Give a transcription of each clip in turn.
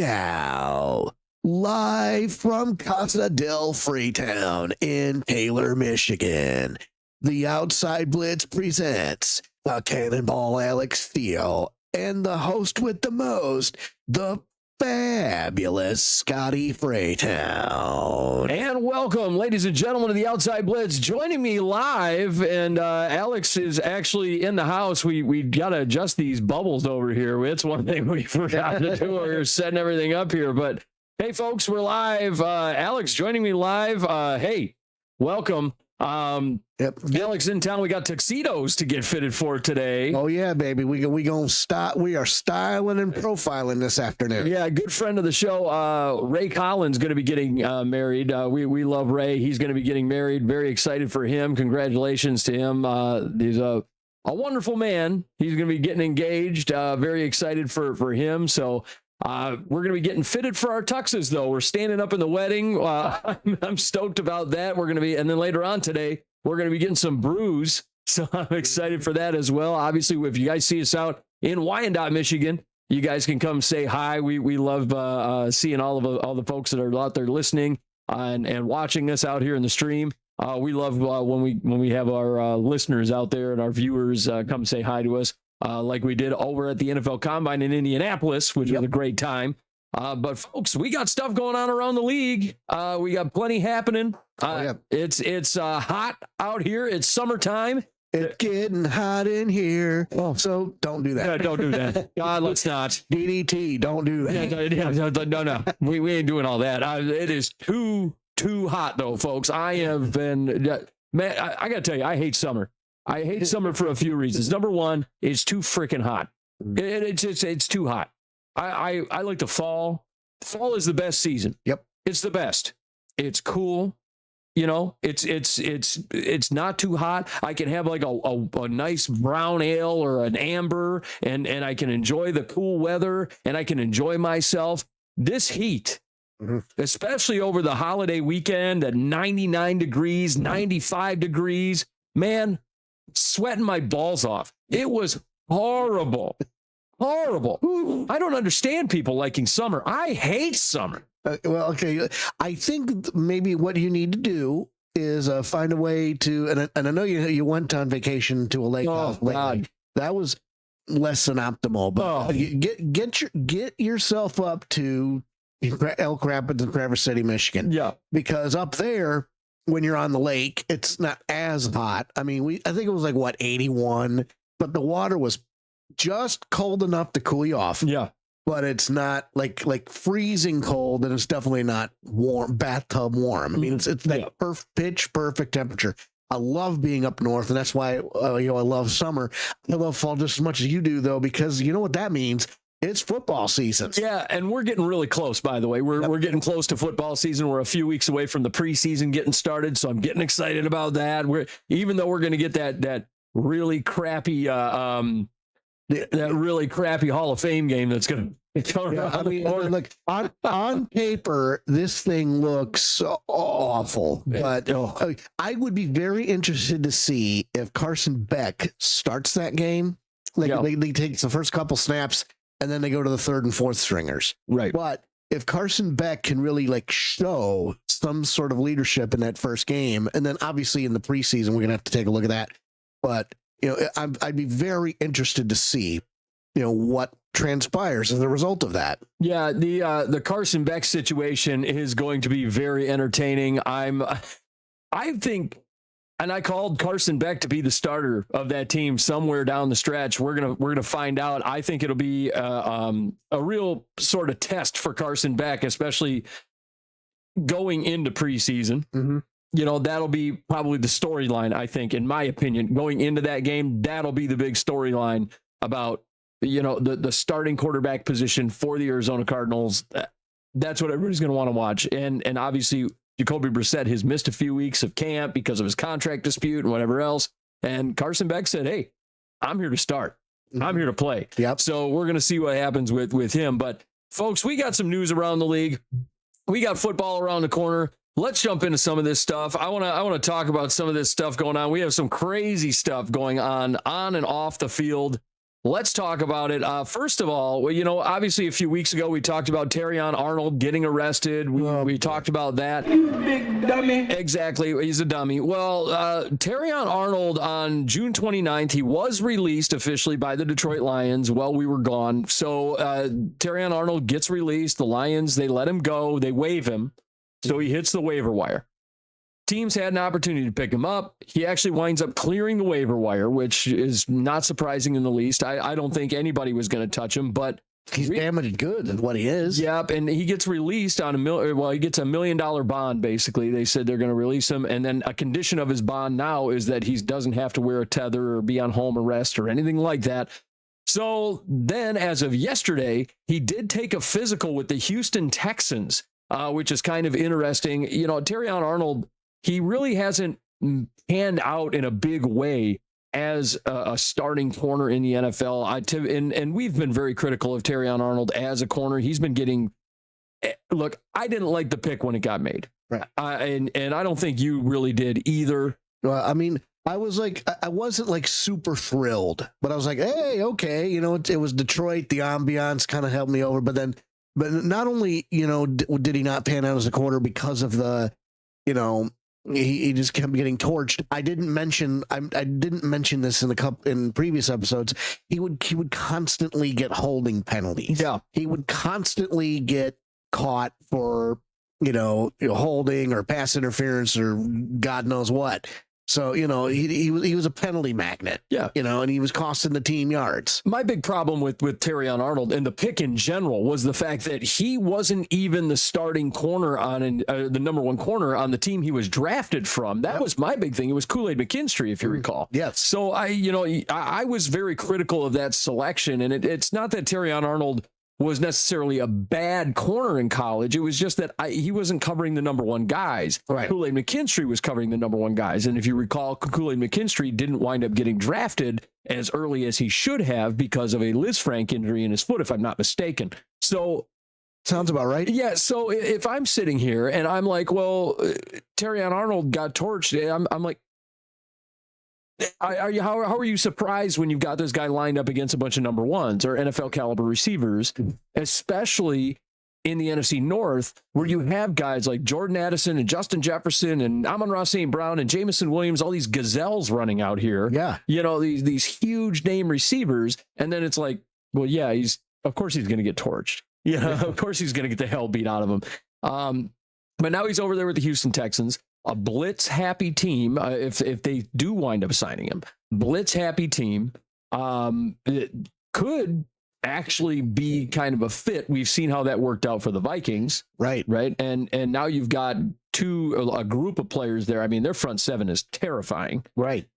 now, live from Casa del Freetown in Taylor, Michigan, the Outside Blitz presents the Cannonball Alex Steele and the host with the most, the fabulous Scotty Freetown. And welcome, ladies and gentlemen, to the Outside Blitz. Joining me live, and Alex is actually in the house. We got to adjust these bubbles over here. It's one thing we forgot to do. We're setting everything up here. But, hey, folks, we're live. Alex joining me live. Hey, welcome. Yep. Alex in town. We got tuxedos to get fitted for today. Oh yeah, baby. We gonna stop. We are styling and profiling this afternoon. Yeah, good friend of the show, Ray Collins, going to be getting married. We love Ray. He's going to be getting married. Very excited for him. Congratulations to him. He's a wonderful man. He's going to be getting engaged. Very excited for him. So we're going to be getting fitted for our tuxes, though. We're standing up in the wedding. I'm stoked about that. We're going to be, and then later on today, we're going to be getting some brews. So I'm excited for that as well. Obviously, if you guys see us out in Wyandotte, Michigan, you guys can come say hi. We love seeing all the folks that are out there listening and watching us out here in the stream. We love when we have our listeners out there and our viewers come say hi to us. Like we did over at the NFL Combine in Indianapolis, which was a great time. But folks, we got stuff going on around the league. We got plenty happening. It's hot out here. It's summertime. It's getting hot in here. Oh, so don't do that. Yeah, don't do that. God, let's not. DDT, don't do that. No. We ain't doing all that. It is too hot though, folks. I have been, man, I got to tell you, I hate summer. I hate summer for a few reasons. Number one, it's too freaking hot. It's too hot. I like the fall. Fall is the best season. Yep. It's the best. It's cool. You know, it's not too hot. I can have like a nice brown ale or an amber and I can enjoy the cool weather and I can enjoy myself. This heat, especially over the holiday weekend at 99 degrees, 95 degrees, man, sweating my balls off. It was horrible. Horrible. I don't understand people liking summer. I hate summer. Well, okay. I think maybe what you need to do is find a way to, and I know you went on vacation to a lake house lately. That was less than optimal, but get yourself up to Elk Rapids and Traverse City, Michigan. Yeah, because up there, when you're on the lake, it's not as hot. I mean, I think it was like 81, but the water was just cold enough to cool you off. Yeah. But it's not like freezing cold, and it's definitely not warm, bathtub warm. I mean, it's that pitch perfect temperature. I love being up north, and that's why I love summer. I love fall just as much as you do, though, because you know what that means. It's football season. Yeah, and we're getting really close, by the way. We're getting close to football season. We're a few weeks away from the preseason getting started, so I'm getting excited about that. Even though we're going to get that really crappy Hall of Fame game that's going to come around. I mean, look, on paper, this thing looks awful, but I would be very interested to see if Carson Beck starts that game. They take the first couple snaps, and then they go to the third and fourth stringers. Right. But if Carson Beck can really show some sort of leadership in that first game, and then obviously in the preseason, we're going to have to take a look at that. But I'd be very interested to see, what transpires as a result of that. Yeah, the Carson Beck situation is going to be very entertaining. I think, and I called Carson Beck to be the starter of that team somewhere down the stretch. We're gonna find out. I think it'll be a real sort of test for Carson Beck, especially going into preseason. Mm-hmm. That'll be probably the storyline, I think, in my opinion, going into that game. That'll be the big storyline about, the starting quarterback position for the Arizona Cardinals. That's what everybody's going to want to watch. And obviously, Jacoby Brissett has missed a few weeks of camp because of his contract dispute and whatever else. And Carson Beck said, hey, I'm here to start. I'm here to play. Yep. So we're going to see what happens with him. But, folks, we got some news around the league. We got football around the corner. Let's jump into some of this stuff. I want to talk about some of this stuff going on. We have some crazy stuff going on and off the field. Let's talk about it. First of all, well, you know, obviously a few weeks ago we talked about Terrion Arnold getting arrested. We talked about that. You big dummy. Exactly. He's a dummy. Well, Terrion Arnold on June 29th, he was released officially by the Detroit Lions while we were gone. So Terrion Arnold gets released. The Lions, they let him go. They waive him. So he hits the waiver wire. Teams had an opportunity to pick him up. He actually winds up clearing the waiver wire, which is not surprising in the least. I don't think anybody was going to touch him, but he's damaged good at what he is. Yep, and he gets released on he gets $1 million bond, basically. They said they're going to release him, and then a condition of his bond now is that he doesn't have to wear a tether or be on home arrest or anything like that. So then, as of yesterday, he did take a physical with the Houston Texans, which is kind of interesting. You know, Terrion Arnold, he really hasn't panned out in a big way as a starting corner in the NFL. And we've been very critical of Terrion Arnold as a corner. He's been getting, look, I didn't like the pick when it got made. Right. And I don't think you really did either. Well, I mean, I wasn't like super thrilled, but I was like, hey, okay. You know, it was Detroit. The ambiance kind of helped me over. But not only, you know, did he not pan out as a corner because of the, you know, he just kept getting torched. I didn't mention this in previous episodes. He would constantly get holding penalties. Yeah. He would constantly get caught for, you know, holding or pass interference or God knows what. So, you know, he was a penalty magnet. Yeah. You know, and he was costing the team yards. My big problem with Terrion Arnold and the pick in general was the fact that he wasn't even the starting corner on the number one corner on the team he was drafted from. That was my big thing. It was Kool-Aid McKinstry, if you recall. Yes. So I was very critical of that selection, and it's not that Terrion Arnold was necessarily a bad corner in college. It was just that he wasn't covering the number one guys. Right. Kool-Aid McKinstry was covering the number one guys. And if you recall, Kool-Aid McKinstry didn't wind up getting drafted as early as he should have because of a Liz Frank injury in his foot, if I'm not mistaken. So sounds about right. Yeah. So if I'm sitting here and I'm like, well, Terrion Arnold got torched, I'm like, how are you surprised when you've got this guy lined up against a bunch of number ones or NFL caliber receivers, especially in the NFC North, where you have guys like Jordan Addison and Justin Jefferson and Amon-Ra St. Brown and Jamison Williams, all these gazelles running out here. Yeah. You know, these huge name receivers. And then it's like, well, yeah, of course he's going to get torched. Yeah, of course he's going to get the hell beat out of him. But now he's over there with the Houston Texans. A blitz happy team, if they do wind up signing him, blitz happy team, it could actually be kind of a fit. We've seen how that worked out for the Vikings. Right. And now you've got a group of players there. I mean, their front seven is terrifying. Right.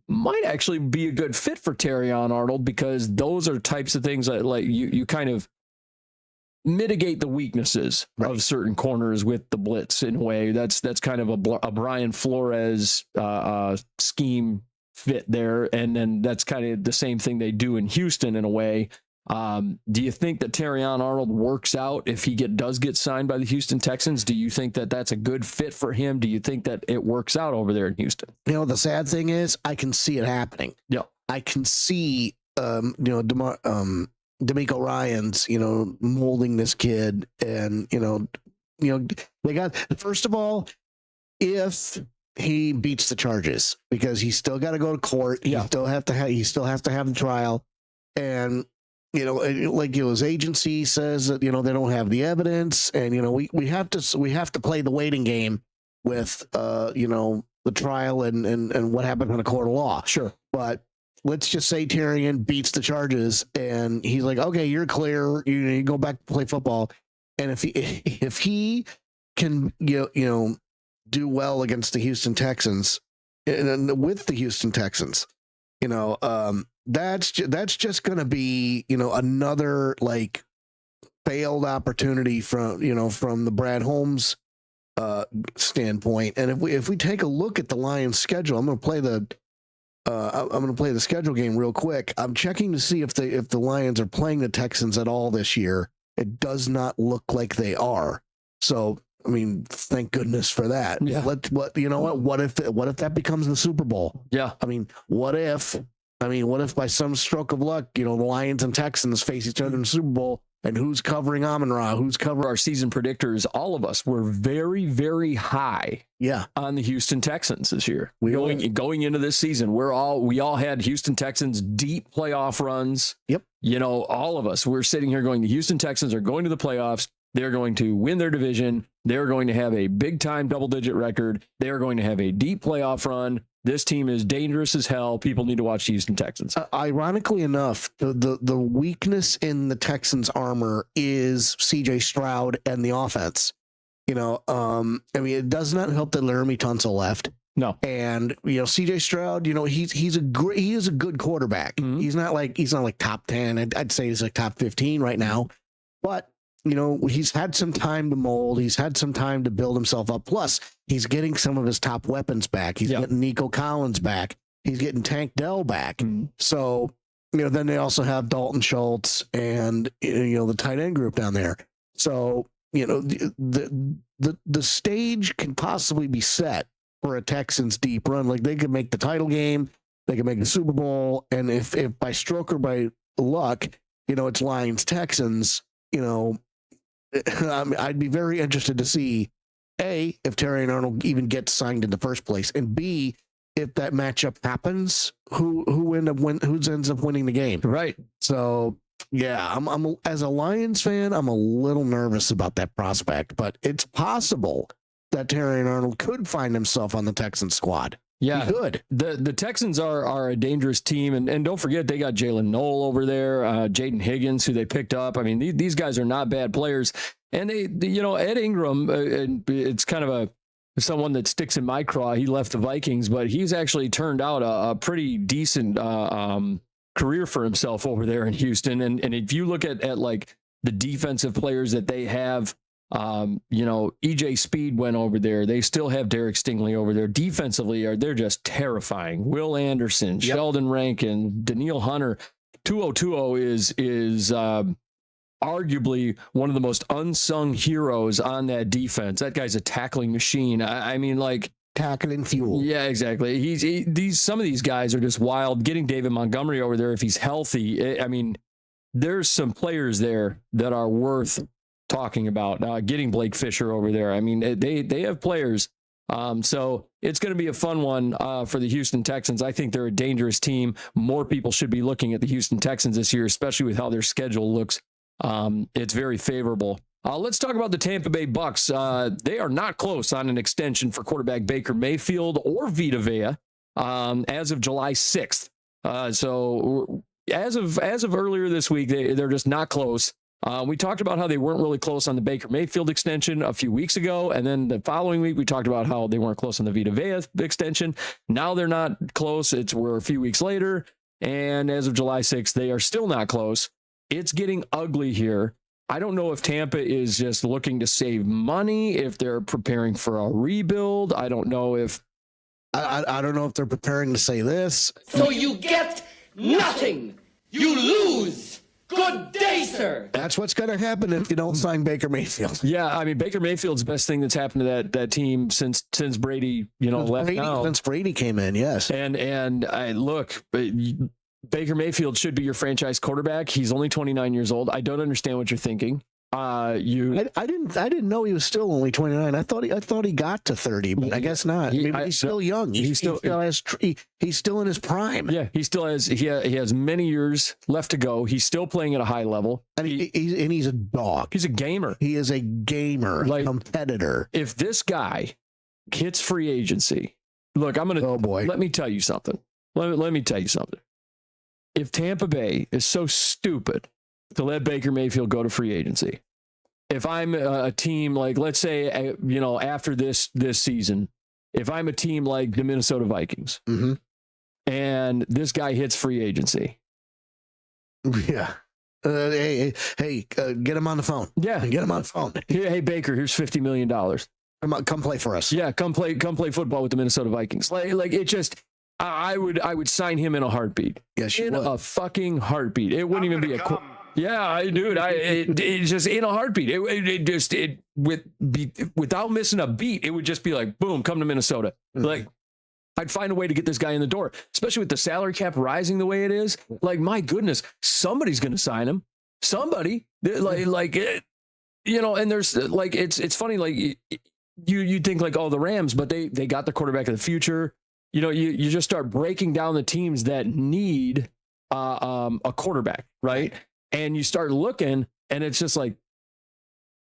Might actually be a good fit for Terrion Arnold, because those are types of things that like you kind of mitigate the weaknesses of certain corners with the blitz in a way. That's kind of a Brian Flores scheme fit there. And then that's kind of the same thing they do in Houston in a way. Do you think that Terrion Arnold works out if he does get signed by the Houston Texans? Do you think that that's a good fit for him? Do you think that it works out over there in Houston? You know, the sad thing is I can see it happening. Yeah. I can see, D'Amico Ryans, molding this kid, and they got, first of all, if he beats the charges, because he's still got to go to court, he still has to have the trial, and his agency says that they don't have the evidence, and we have to play the waiting game with the trial and what happened in a court of law. Sure, but let's just say Terrion beats the charges and he's like, okay, you're clear. You go back to play football. And if he can, do well against the Houston Texans and with the Houston Texans, that's just going to be, another like failed opportunity from the Brad Holmes standpoint. And if we take a look at the Lions schedule, I'm going to play the schedule game real quick. I'm checking to see if the Lions are playing the Texans at all this year. It does not look like they are. So, I mean, thank goodness for that. Yeah. What if that becomes the Super Bowl? Yeah. I mean, what if I mean, what if by some stroke of luck, the Lions and Texans face each other in the Super Bowl, and who's covering Amon-Ra? Who's covering our season predictors? All of us were very, very high. Yeah, on the Houston Texans this year. Going into this season, we all had Houston Texans deep playoff runs. Yep. All of us, we're sitting here going, the Houston Texans are going to the playoffs. They're going to win their division. They're going to have a big time double-digit record. They're going to have a deep playoff run. This team is dangerous as hell. People need to watch the Houston Texans. Ironically enough, the weakness in the Texans' armor is C.J. Stroud and the offense. It does not help that Laramie Tunsil left. No. And C.J. Stroud, he is a good quarterback. Mm-hmm. He's not like top 10. I'd say he's like top 15 right now. But he's had some time to mold. He's had some time to build himself up. Plus, he's getting some of his top weapons back. He's getting Nico Collins back. He's getting Tank Dell back. Mm-hmm. So, then they also have Dalton Schultz and, the tight end group down there. So, the stage can possibly be set for a Texans deep run. Like, they could make the title game. They could make the Super Bowl. And if by stroke or by luck, it's Lions Texans, I'd be very interested to see, A, if Terry and Arnold even gets signed in the first place, and B, if that matchup happens, who ends up winning the game. Right. So, yeah, I'm as a Lions fan, I'm a little nervous about that prospect, but it's possible that Terry and Arnold could find himself on the Texans squad. Yeah, good. The Texans are a dangerous team, and don't forget they got Jalen Noel over there, Jaden Higgins, who they picked up. I mean, these guys are not bad players, and Ed Ingram, it's kind of someone that sticks in my craw. He left the Vikings, but he's actually turned out a pretty decent career for himself over there in Houston. And if you look at like the defensive players that they have. EJ Speed went over there. They still have Derek Stingley over there. Defensively, they're just terrifying. Will Anderson, Sheldon Rankin, Daniil Hunter. 2020 is arguably one of the most unsung heroes on that defense. That guy's a tackling machine. I mean, like tackling fuel. Yeah, exactly. Some of these guys are just wild. Getting David Montgomery over there if he's healthy. I mean, there's some players there that are worth talking about. Getting Blake Fisher over there. I mean, they have players. So it's going to be a fun one for the Houston Texans. I think they're a dangerous team. More people should be looking at the Houston Texans this year, especially with how their schedule looks. It's very favorable. Let's talk about the Tampa Bay Bucks. They are not close on an extension for quarterback Baker Mayfield or Vita Vea as of July 6th. So as of earlier this week, they're just not close. We talked about how they weren't really close on the Baker Mayfield extension a few weeks ago. And then the following week, we talked about how they weren't close on the Vita Vea extension. Now they're not close. We're a few weeks later. And as of July 6th, they are still not close. It's getting ugly here. I don't know if Tampa is just looking to save money, if they're preparing for a rebuild. I don't know if... I don't know if they're preparing to say this. So you get nothing. You lose. Good day, sir. That's what's going to happen if you don't sign Baker Mayfield. Yeah, I mean, Baker Mayfield's the best thing that's happened to that team since Brady, left now. Since Brady came in, yes. And I look, Baker Mayfield should be your franchise quarterback. He's only 29 years old. I don't understand what you're thinking. I didn't know he was still only 29. I thought he got to 30, but I guess not. He's still young. He's still in his prime. Yeah, he has many years left to go. He's still playing at a high level. And he's a dog. He's a gamer. He is a gamer, competitor. If this guy hits free agency, look, oh boy. Let me tell you something. Let me tell you something. If Tampa Bay is so stupid to let Baker Mayfield go to free agency, if I'm a team like, let's say, after this season, if I'm a team like the Minnesota Vikings, mm-hmm. and this guy hits free agency, yeah, hey, get him on the phone. Yeah, get him on the phone. Hey, Baker, here's $50 million. Come play for us. Yeah, come play football with the Minnesota Vikings. Like it just. I would sign him in a heartbeat. Yes, you would. A fucking heartbeat. It wouldn't even be it's just in a heartbeat. Without missing a beat, it would just be like, boom, come to Minnesota. Mm-hmm. Like, I'd find a way to get this guy in the door, especially with the salary cap rising the way it is. Like, my goodness, somebody's going to sign him. Somebody, you know, and there's like, it's funny, like you think like, oh, the Rams, but they got the quarterback of the future. You know, you just start breaking down the teams that need a quarterback, right? And you start looking, and it's just like,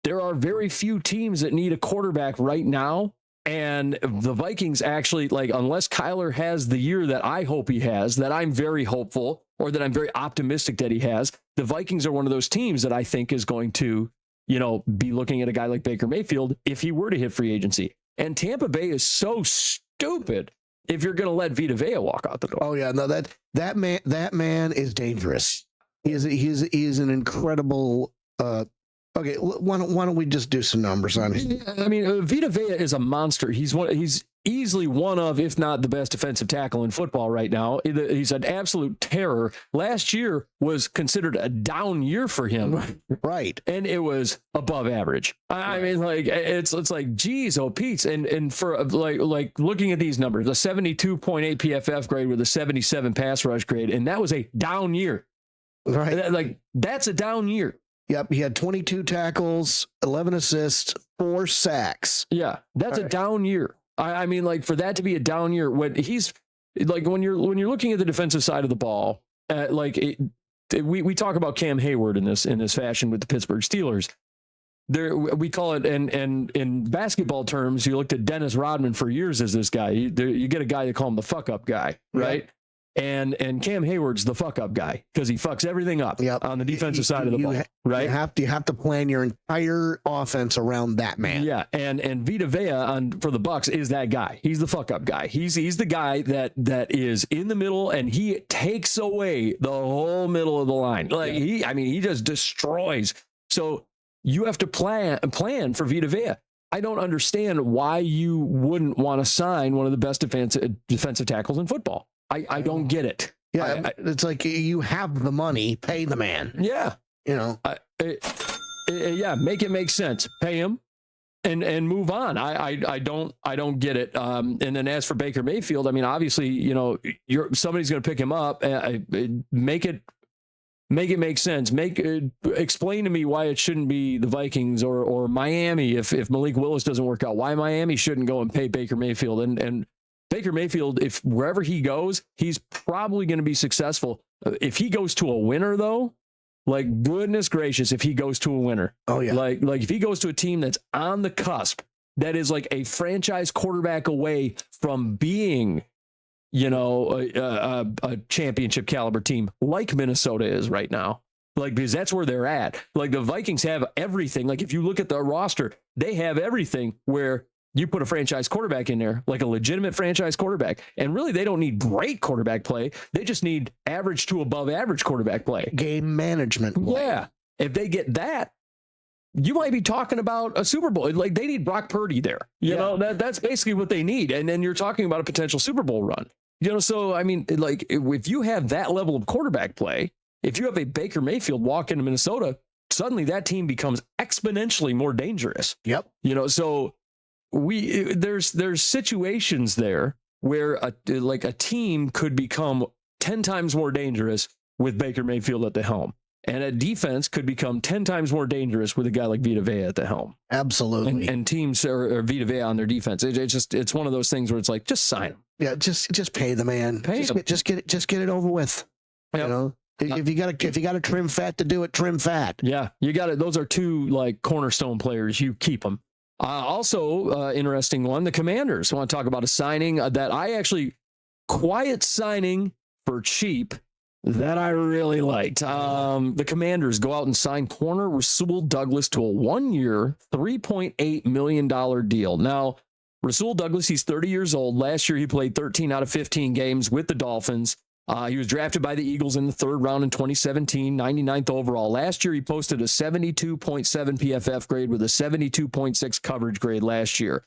there are very few teams that need a quarterback right now. And the Vikings actually, like, unless Kyler has the year that I hope he has, that I'm very hopeful, or that I'm very optimistic that he has, the Vikings are one of those teams that I think is going to, you know, be looking at a guy like Baker Mayfield if he were to hit free agency. And Tampa Bay is so stupid if you're going to let Vita Vea walk out the door. Oh yeah, no, that man is dangerous. He is an incredible. Okay, why don't we just do some numbers on him? I mean, Vita Vea is a monster. He's easily one of, if not the best defensive tackle in football right now. He's an absolute terror. Last year was considered a down year for him. Right. And it was above average. I mean, like, it's like, geez, oh, Pete's. And for like looking at these numbers, a 72.8 PFF grade with a 77 pass rush grade, and that was a down year. Right. Like, that's a down year. Yep, he had 22 tackles, 11 assists, 4 sacks. Yeah, that's a down year. I mean, like, for that to be a down year, when he's like, when you're looking at the defensive side of the ball, we talk about Cam Hayward in this fashion with the Pittsburgh Steelers. There, we call it, and in basketball terms, you looked at Dennis Rodman for years as this guy. You get a guy you call him the fuck up guy, right? Yep. And Cam Hayward's the fuck up guy because he fucks everything up on the defensive side of the ball, right? You have to plan your entire offense around that man. Yeah, and Vita Vea for the Bucks is that guy. He's the fuck up guy. He's the guy that is in the middle, and he takes away the whole middle of the line. Like, he just destroys. So you have to plan for Vita Vea. I don't understand why you wouldn't want to sign one of the best defensive tackles in football. I don't get it. Yeah, it's like, you have the money, pay the man. Yeah, you know. Yeah, make it make sense. Pay him, and move on. I don't get it. And then as for Baker Mayfield, I mean, obviously, you know, somebody's going to pick him up. Make it make sense. Explain to me why it shouldn't be the Vikings or Miami if Malik Willis doesn't work out. Why Miami shouldn't go and pay Baker Mayfield and Baker Mayfield, if wherever he goes, he's probably going to be successful. If he goes to a winner, though, like, goodness gracious, if he goes to a winner. Oh, yeah. Like if he goes to a team that's on the cusp, that is like a franchise quarterback away from being, you know, a championship caliber team like Minnesota is right now. Like, because that's where they're at. Like, the Vikings have everything. Like, if you look at the roster, they have everything where you put a franchise quarterback in there, like a legitimate franchise quarterback. And really, they don't need great quarterback play. They just need average to above average quarterback play. Game management play. Yeah. If they get that, you might be talking about a Super Bowl. Like, they need Brock Purdy there. You know, that's basically what they need. And then you're talking about a potential Super Bowl run. You know, so, I mean, like, if you have that level of quarterback play, if you have a Baker Mayfield walk into Minnesota, suddenly that team becomes exponentially more dangerous. Yep. You know, so there's situations there where a team could become 10 times more dangerous with Baker Mayfield at the helm, and a defense could become 10 times more dangerous with a guy like Vita Vea at the helm. Absolutely. And teams are Vita Vea on their defense. It's one of those things where it's like, just sign him. Yeah, just pay the man. Just get it over with. Yep. You know, if you got to trim fat to do it, trim fat. Yeah, you got it. Those are two like cornerstone players. You keep them. Also, interesting one, the Commanders. I want to talk about a signing that I actually, quiet signing for cheap that I really liked. The Commanders go out and sign corner Rasul Douglas to a 1-year, $3.8 million deal. Now, Rasul Douglas, he's 30 years old. Last year, he played 13 out of 15 games with the Dolphins. He was drafted by the Eagles in the 3rd round in 2017, 99th overall. Last year, he posted a 72.7 PFF grade with a 72.6 coverage grade last year.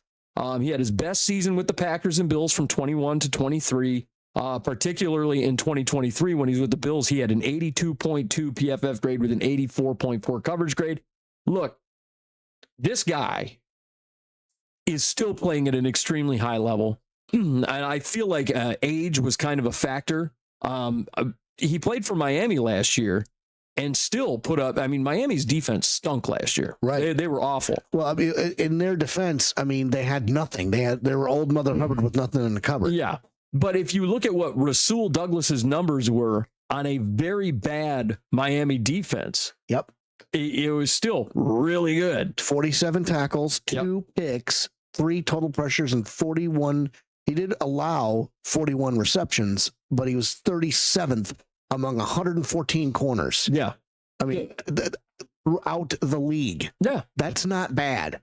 He had his best season with the Packers and Bills from 21 to 23, particularly in 2023 when he was with the Bills. He had an 82.2 PFF grade with an 84.4 coverage grade. Look, this guy is still playing at an extremely high level. and I feel like age was kind of a factor. He played for Miami last year and still put up. I mean, Miami's defense stunk last year. Right. They were awful. Well, I mean, in their defense, I mean, they had nothing. They were old Mother Hubbard with nothing in the cupboard. Yeah. But if you look at what Rasul Douglas's numbers were on a very bad Miami defense, Yep. it was still really good. 47 tackles, 2 picks, 3 total pressures, and 41. He did allow 41 receptions, but he was 37th among 114 corners. Yeah. I mean, throughout the league. Yeah. That's not bad.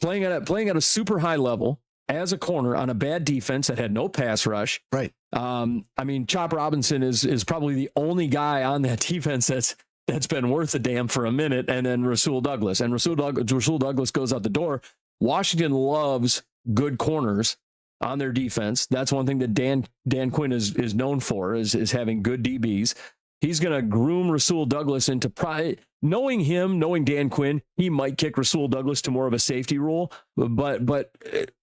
Playing at a super high level as a corner on a bad defense that had no pass rush. Right. I mean, Chop Robinson is probably the only guy on that defense that's been worth a damn for a minute, and then Rasul Douglas. And Rasul Douglas goes out the door. Washington loves good corners on their defense. That's one thing that Dan Quinn is known for, is having good DBs. He's going to groom Rasul Douglas into knowing him, knowing Dan Quinn, he might kick Rasul Douglas to more of a safety role, but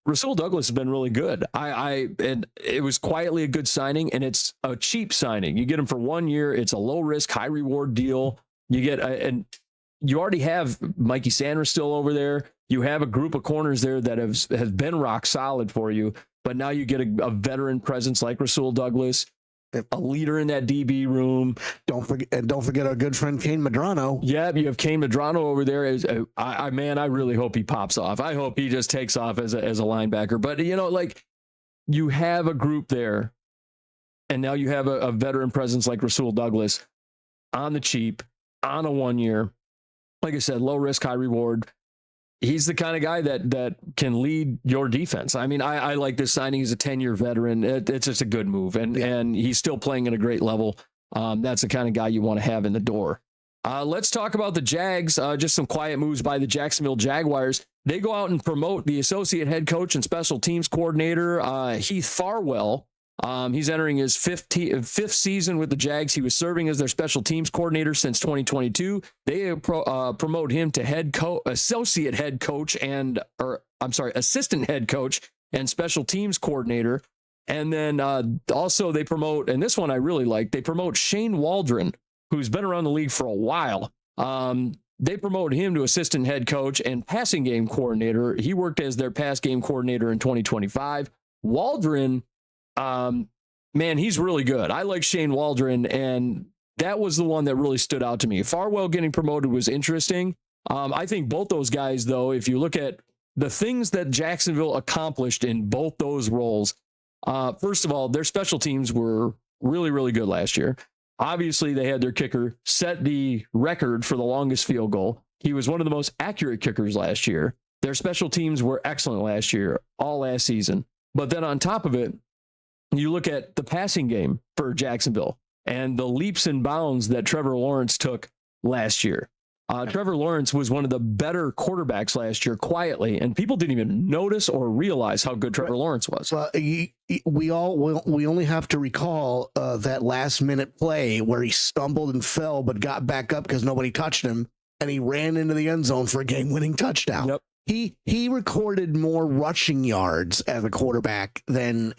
Rasul Douglas has been really good. And it was quietly a good signing, and it's a cheap signing. You get him for 1 year. It's a low risk, high reward deal. You get, and you already have Mikey Sanders still over there. You have a group of corners there that has been rock solid for you, but now you get a veteran presence like Rasul Douglas, a leader in that DB room. Don't forget our good friend Kane Medrano. Yeah, you have Kane Medrano over there. I really hope he pops off. I hope he just takes off as a linebacker. But you have a group there, and now you have a veteran presence like Rasul Douglas on the cheap, on a 1 year. Like I said, low risk, high reward. He's the kind of guy that can lead your defense. I mean, I like this signing. He's a 10-year veteran. It's just a good move, and he's still playing at a great level. That's the kind of guy you want to have in the door. Let's talk about the Jags. Just some quiet moves by the Jacksonville Jaguars. They go out and promote the associate head coach and special teams coordinator, Heath Farwell. He's entering his fifth season with the Jags. He was serving as their special teams coordinator since 2022. They promote him to assistant head coach and special teams coordinator. And then also they promote, and this one I really like, they promote Shane Waldron, who's been around the league for a while. They promote him to assistant head coach and passing game coordinator. He worked as their pass game coordinator in 2025. Waldron, man, he's really good. I like Shane Waldron, and that was the one that really stood out to me. Farwell getting promoted was interesting. I think both those guys, though, if you look at the things that Jacksonville accomplished in both those roles, first of all, their special teams were really, really good last year. Obviously, they had their kicker set the record for the longest field goal. He was one of the most accurate kickers last year. Their special teams were excellent last year, all last season. But then on top of it, you look at the passing game for Jacksonville and the leaps and bounds that Trevor Lawrence took last year. Trevor Lawrence was one of the better quarterbacks last year quietly, and people didn't even notice or realize how good Trevor Lawrence was. Well, we only have to recall that last minute play where he stumbled and fell but got back up because nobody touched him, and he ran into the end zone for a game-winning touchdown. Yep. He recorded more rushing yards as a quarterback than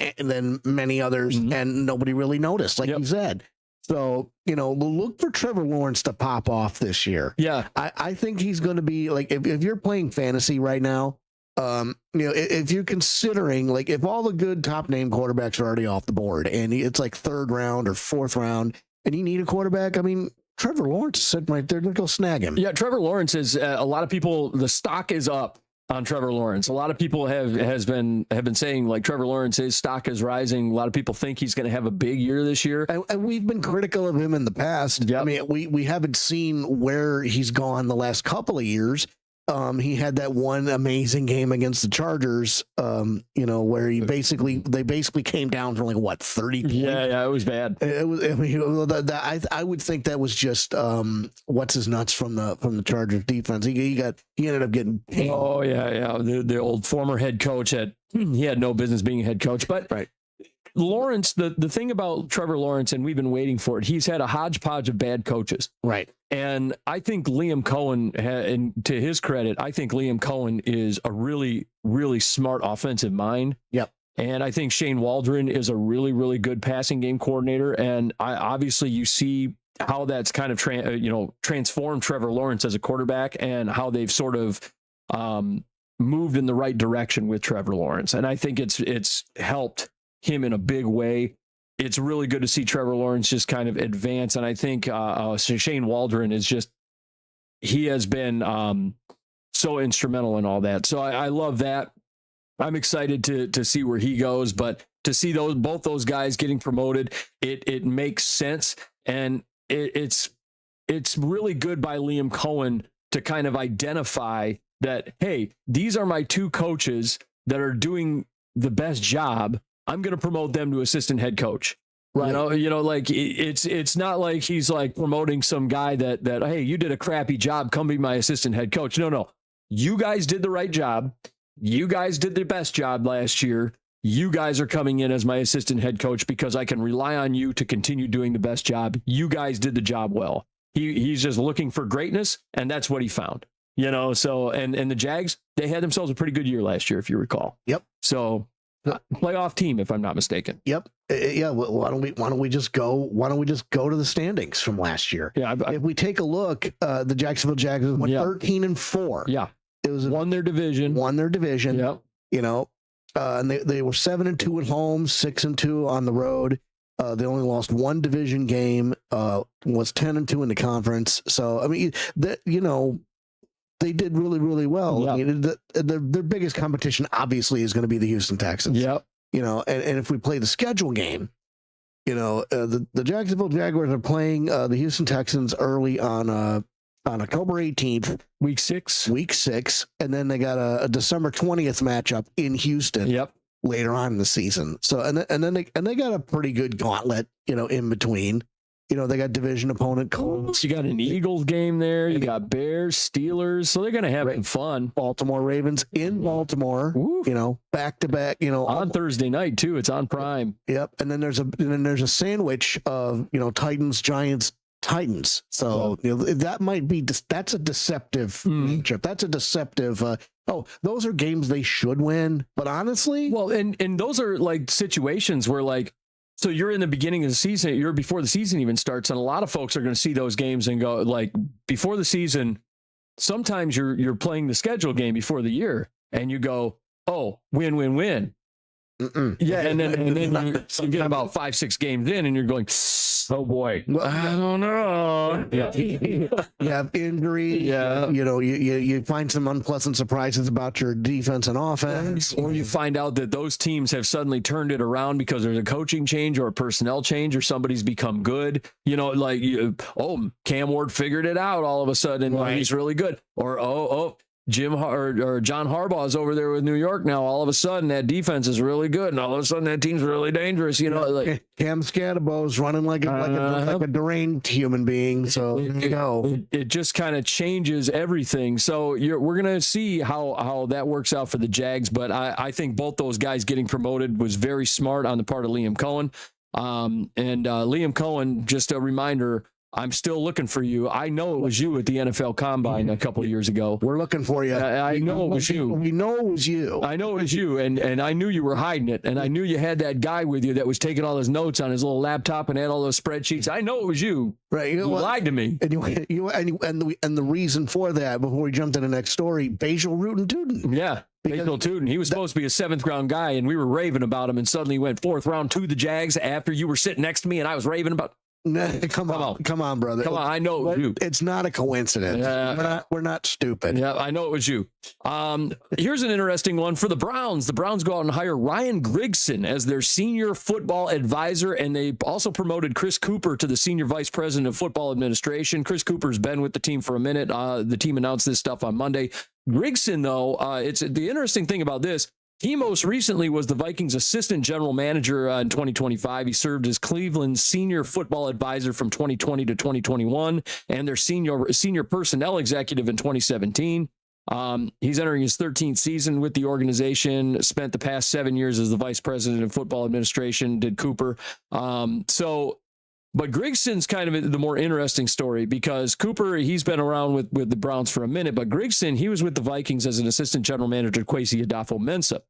many others, and nobody really noticed, like you said. So, look for Trevor Lawrence to pop off this year. Yeah. I think he's going to be like, if you're playing fantasy right now, if you're considering, like, if all the good top name quarterbacks are already off the board and it's like 3rd round or 4th round and you need a quarterback, I mean, Trevor Lawrence is sitting right there. Go snag him. Yeah, Trevor Lawrence is a lot of people. The stock is up on Trevor Lawrence. A lot of people have been saying, like, Trevor Lawrence, his stock is rising. A lot of people think he's going to have a big year this year, and we've been critical of him in the past. Yep. I mean, we haven't seen where he's gone the last couple of years. He had that one amazing game against the Chargers, where they basically came down from 30 points. Yeah, it was bad. It was. I mean, I would think that was just what's his nuts from the Chargers defense. He ended up getting paid. Oh yeah. The old former head coach he had no business being a head coach, but right. Lawrence, the thing about Trevor Lawrence, and we've been waiting for it, he's had a hodgepodge of bad coaches. Right. And I think Liam Cohen, and to his credit, I think Liam Cohen is a really, really smart offensive mind. Yep. And I think Shane Waldron is a really, really good passing game coordinator. And obviously you see how that's kind of transformed Trevor Lawrence as a quarterback and how they've sort of moved in the right direction with Trevor Lawrence. And I think it's helped him in a big way. It's really good to see Trevor Lawrence just kind of advance. And I think Shane Waldron is just, he has been so instrumental in all that. So I love that. I'm excited to see where he goes, but to see both those guys getting promoted, it makes sense. And it's really good by Liam Cohen to kind of identify that, hey, these are my two coaches that are doing the best job. I'm going to promote them to assistant head coach. Right. Like it's not like he's like promoting some guy that, hey, you did a crappy job. Come be my assistant head coach. No. You guys did the right job. You guys did the best job last year. You guys are coming in as my assistant head coach because I can rely on you to continue doing the best job. You guys did the job well. He's just looking for greatness, and that's what he found. So and the Jags, they had themselves a pretty good year last year, if you recall. Yep. So playoff team, if I'm not mistaken. Yep. Yeah. Well, why don't we just go to the standings from last year? Yeah. If we take a look, the Jacksonville Jags went 13-4. Yeah. It was won their division. Yep. And they were 7-2 at home, 6-2 on the road. They only lost one division game. Was 10-2 in the conference. So I mean, they did really, really well. Yep. I mean, their biggest competition obviously is going to be the Houston Texans. Yep. And if we play the schedule game, the Jacksonville Jaguars are playing the Houston Texans early on October 18th, week 6, and then they got a December 20th matchup in Houston. Yep. Later on in the season. So and then they got a pretty good gauntlet, in between. They got division opponent Colts. You got an Eagles game there. You got Bears, Steelers. So they're going to have fun. Baltimore Ravens in Baltimore. Ooh. Back to back. On Thursday night too. It's on Prime. Yep. And then there's a sandwich of Titans, Giants, Titans. So that might be that's a deceptive matchup. That's a deceptive. Those are games they should win. But honestly, well, and those are like situations where like. So you're in the beginning of the season, you're before the season even starts, and a lot of folks are going to see those games and go like before the season. Sometimes you're playing the schedule game before the year, and you go, oh, win. Yeah, and then you get about 5-6 games in, and you're going, oh boy, I don't know. Yeah, you have injury. Yeah, you find some unpleasant surprises about your defense and offense, or you find out that those teams have suddenly turned it around because there's a coaching change or a personnel change, or somebody's become good. Cam Ward figured it out all of a sudden. Right. He's really good. Or John Harbaugh is over there with New York now. All of a sudden, that defense is really good, and all of a sudden, that team's really dangerous. Cam Scatterbo's running like a deranged human being. So it just kind of changes everything. So we're gonna see how that works out for the Jags. But I think both those guys getting promoted was very smart on the part of Liam Cohen. Liam Cohen, just a reminder. I'm still looking for you. I know it was you at the NFL Combine a couple of years ago. We're looking for you. I know it was you. We know it was you. I know it was you, and I knew you were hiding it, and I knew you had that guy with you that was taking all his notes on his little laptop and had all those spreadsheets. I know it was you. Right. You lied to me. And the reason for that, before we jump to the next story, Basil Rootin' Tootin'. Yeah. Basil Tootin. He was supposed to be a 7th round guy, and we were raving about him, and suddenly he went 4th round to the Jags after you were sitting next to me, and I was raving about. Come on, brother. Come on, I know it was you. It's not a coincidence. We're not stupid. Yeah, I know it was you. Here's an interesting one for the Browns. The Browns go out and hire Ryan Grigson as their senior football advisor, and they also promoted Chris Cooper to the senior vice president of football administration. Chris Cooper's been with the team for a minute. The team announced this stuff on Monday. Grigson, though, it's the interesting thing about this. He most recently was the Vikings assistant general manager in 2025. He served as Cleveland's senior football advisor from 2020 to 2021 and their senior personnel executive in 2017. He's entering his 13th season with the organization, spent the past 7 years as the vice president of football administration, did Cooper. But Grigson's kind of the more interesting story because Cooper, he's been around with the Browns for a minute, but Grigson, he was with the Vikings as an assistant general manager, Kwesi Adolfo-Mensah.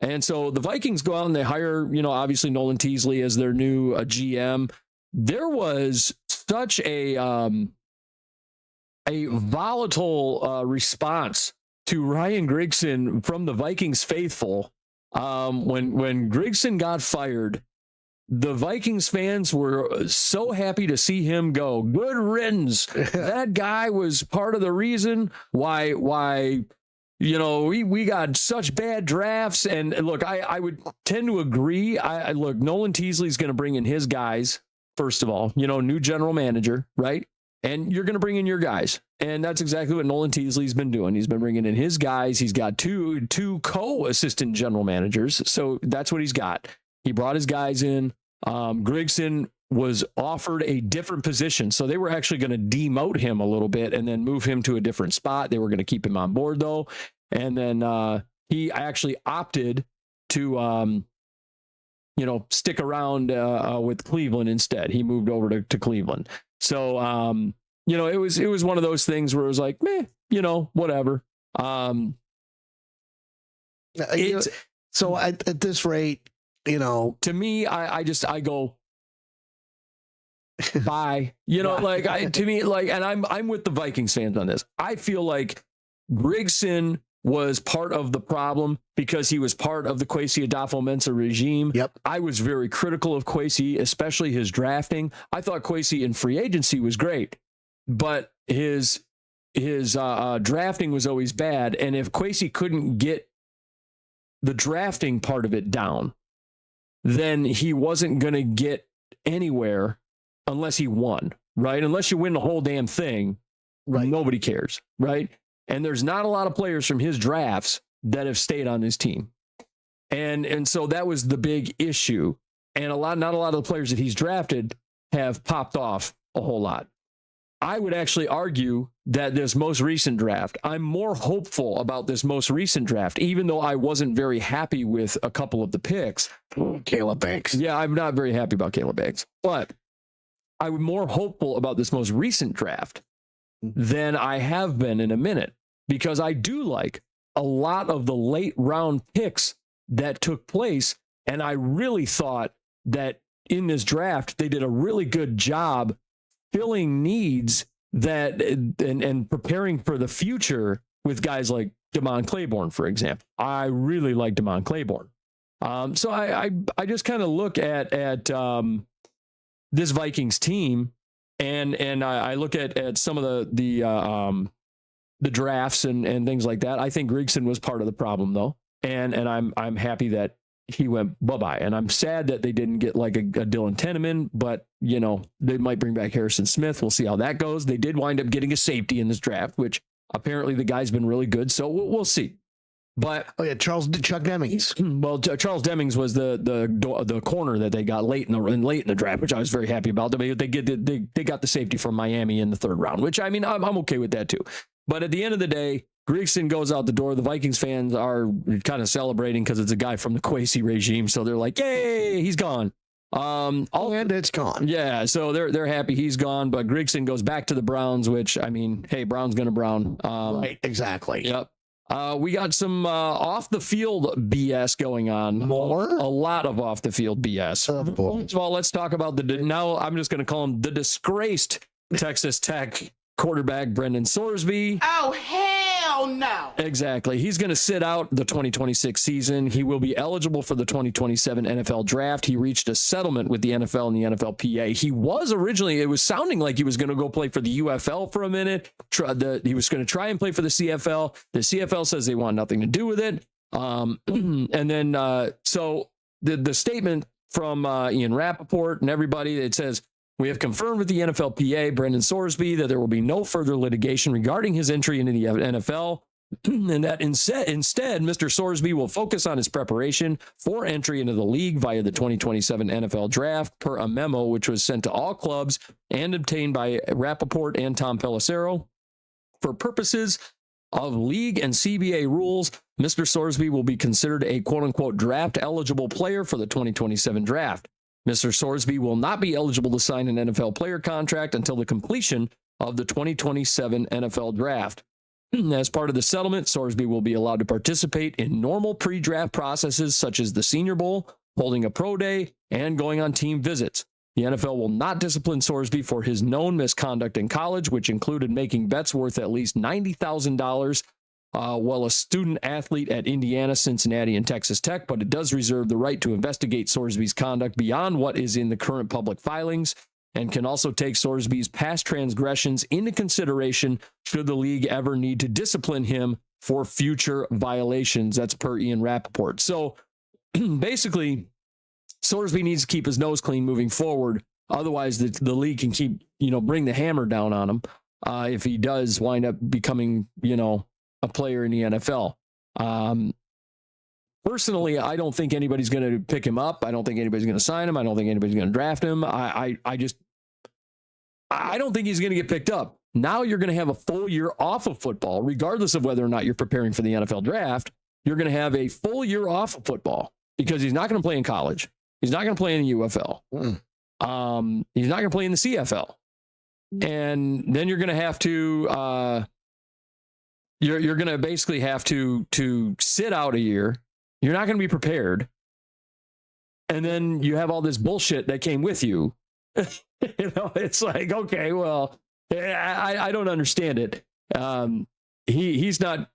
And so the Vikings go out and they hire, obviously Nolan Teasley as their new GM. There was such a volatile response to Ryan Grigson from the Vikings faithful. When Grigson got fired, the Vikings fans were so happy to see him go. Good riddance. That guy was part of the reason why we got such bad drafts. And look, I would tend to agree. Look, Nolan Teasley's going to bring in his guys, first of all, new general manager, right? And you're going to bring in your guys. And that's exactly what Nolan Teasley's been doing. He's been bringing in his guys. He's got two co-assistant general managers. So that's what he's got. He brought his guys in. Grigson was offered a different position. So they were actually going to demote him a little bit and then move him to a different spot. They were going to keep him on board, though. And then he actually opted to, stick around with Cleveland instead. He moved over to Cleveland. So, it was one of those things where it was like, meh, whatever. So at this rate, to me, I go, bye. And I'm with the Vikings fans on this. I feel like Grigson was part of the problem because he was part of the Kwesi Adolfo-Mensah regime. Yep. I was very critical of Kwesi, especially his drafting. I thought Kwesi in free agency was great, but his drafting was always bad. And if Kwesi couldn't get the drafting part of it down, then he wasn't going to get anywhere unless he won, right? Unless you win the whole damn thing, right? Nobody cares, right? And there's not a lot of players from his drafts that have stayed on his team. And so that was the big issue. And not a lot of the players that he's drafted have popped off a whole lot. I would actually argue that this most recent draft, I'm more hopeful about this most recent draft, even though I wasn't very happy with a couple of the picks. Caleb Banks. Yeah, I'm not very happy about Caleb Banks, but I'm more hopeful about this most recent draft than I have been in a minute, because I do like a lot of the late round picks that took place. And I really thought that in this draft, they did a really good job filling needs that and preparing for the future with guys like Damon Claiborne, for example. I really like Damon Claiborne. So I just kind of look at this Vikings team and I look at some of the drafts and things like that. I think Grigson was part of the problem, though, and I'm happy that he went bye-bye. And I'm sad that they didn't get like a Dylan Teneman, but they might bring back Harrison Smith. We'll see how that goes. They did wind up getting a safety in this draft, which apparently the guy's been really good. So we'll see. But Chuck Demings. Well, Charles Demings was the corner that they got late in the draft, which I was very happy about. They got the safety from Miami in the third round, which I'm okay with that too. But at the end of the day, Grigson goes out the door. The Vikings fans are kind of celebrating because it's a guy from the Kwesi regime. So they're like, yay, he's gone. And it's gone. Yeah, so they're happy he's gone. But Grigson goes back to the Browns, which, hey, Brown's going to Brown. Right, exactly. Yep. We got some off the field BS going on. More? A lot of off the field BS. First of all, let's talk about now I'm just going to call him the disgraced Texas Tech quarterback, Brendan Sorsby. Oh, hell no. Exactly. He's going to sit out the 2026 season. He will be eligible for the 2027 NFL draft. He reached a settlement with the NFL and the NFLPA. He was originally, it was sounding like he was going to go play for the UFL for a minute. He was going to try and play for the CFL. The CFL says they want nothing to do with it. And then, so the statement from Ian Rappaport and everybody, it says, we have confirmed with the NFLPA, Brendan Sorsby, that there will be no further litigation regarding his entry into the NFL, and that instead, Mr. Sorsby will focus on his preparation for entry into the league via the 2027 NFL draft, per a memo which was sent to all clubs and obtained by Rappaport and Tom Pelissero. For purposes of league and CBA rules, Mr. Sorsby will be considered a quote-unquote draft-eligible player for the 2027 draft. Mr. Sorsby will not be eligible to sign an NFL player contract until the completion of the 2027 NFL draft. As part of the settlement, Sorsby will be allowed to participate in normal pre-draft processes such as the Senior Bowl, holding a pro day, and going on team visits. The NFL will not discipline Sorsby for his known misconduct in college, which included making bets worth at least $90,000 while a student athlete at Indiana, Cincinnati, and Texas Tech, but it does reserve the right to investigate Sorsby's conduct beyond what is in the current public filings, and can also take Sorsby's past transgressions into consideration should the league ever need to discipline him for future violations. That's per Ian Rappaport. So basically, Sorsby needs to keep his nose clean moving forward. Otherwise, the league can keep, bring the hammer down on him if he does wind up becoming, a player in the NFL. Personally, I don't think anybody's going to pick him up. I don't think anybody's going to sign him. I don't think anybody's going to draft him. I don't think he's going to get picked up. Now you're going to have a full year off of football, regardless of whether or not you're preparing for the NFL draft. You're going to have a full year off of football because he's not going to play in college. He's not going to play in the UFL. He's not going to play in the CFL. And then you're going to have to, you're going to basically have to sit out a year. You're not going to be prepared. And then you have all this bullshit that came with you. It's like, okay, well, I don't understand it. He's not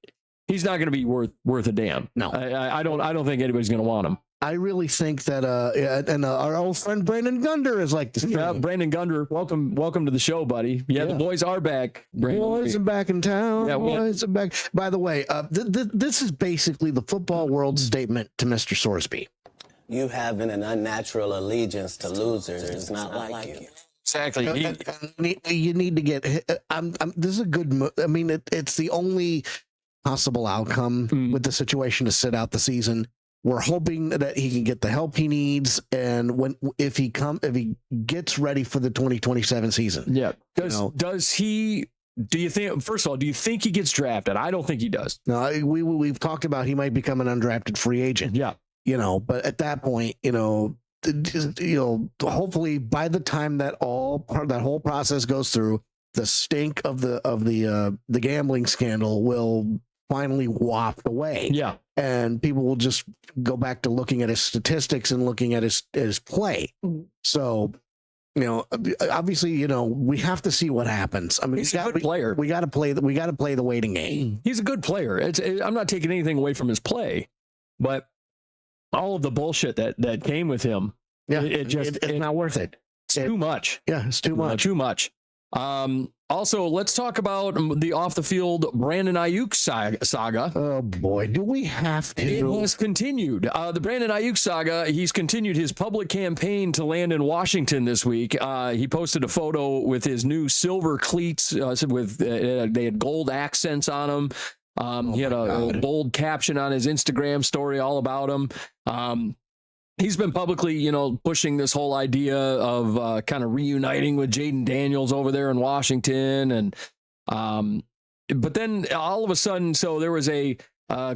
going to be worth a damn. No, I don't think anybody's going to want him. I really think that, our old friend Brandon Gunder is like this. Yeah, Brandon Gunder, welcome to the show, buddy. Yeah, the boys are back. Brandon. Boys are back in town. Yeah, boys are back. By the way, this is basically the football world statement to Mr. Sorsby. You having an unnatural allegiance to losers is not like you. Exactly. You need to get. This is a good. I mean, it's the only possible outcome with the situation to sit out the season. We're hoping that he can get the help he needs, and if he gets ready for the 2027 season. Yeah. Does he? Do you think? First of all, do you think he gets drafted? I don't think he does. No, we've talked about he might become an undrafted free agent. Yeah. But at that point, hopefully by the time that whole process goes through, the stink of the gambling scandal will finally waft away. Yeah. And people will just go back to looking at his statistics and looking at his play. So, obviously, we have to see what happens. I mean, he's a good player. We got to play the waiting game. He's a good player. I'm not taking anything away from his play, but all of the bullshit that came with him, it's not worth it. It's too much. Yeah, it's too much. Too much. Also, let's talk about the off the field Brandon Ayuk saga. Oh boy, do we have to? It has continued. The Brandon Ayuk saga. He's continued his public campaign to land in Washington this week. He posted a photo with his new silver cleats they had gold accents on them. He had a bold caption on his Instagram story all about him. He's been publicly, pushing this whole idea of kind of reuniting with Jaden Daniels over there in Washington. And but then all of a sudden, so there was a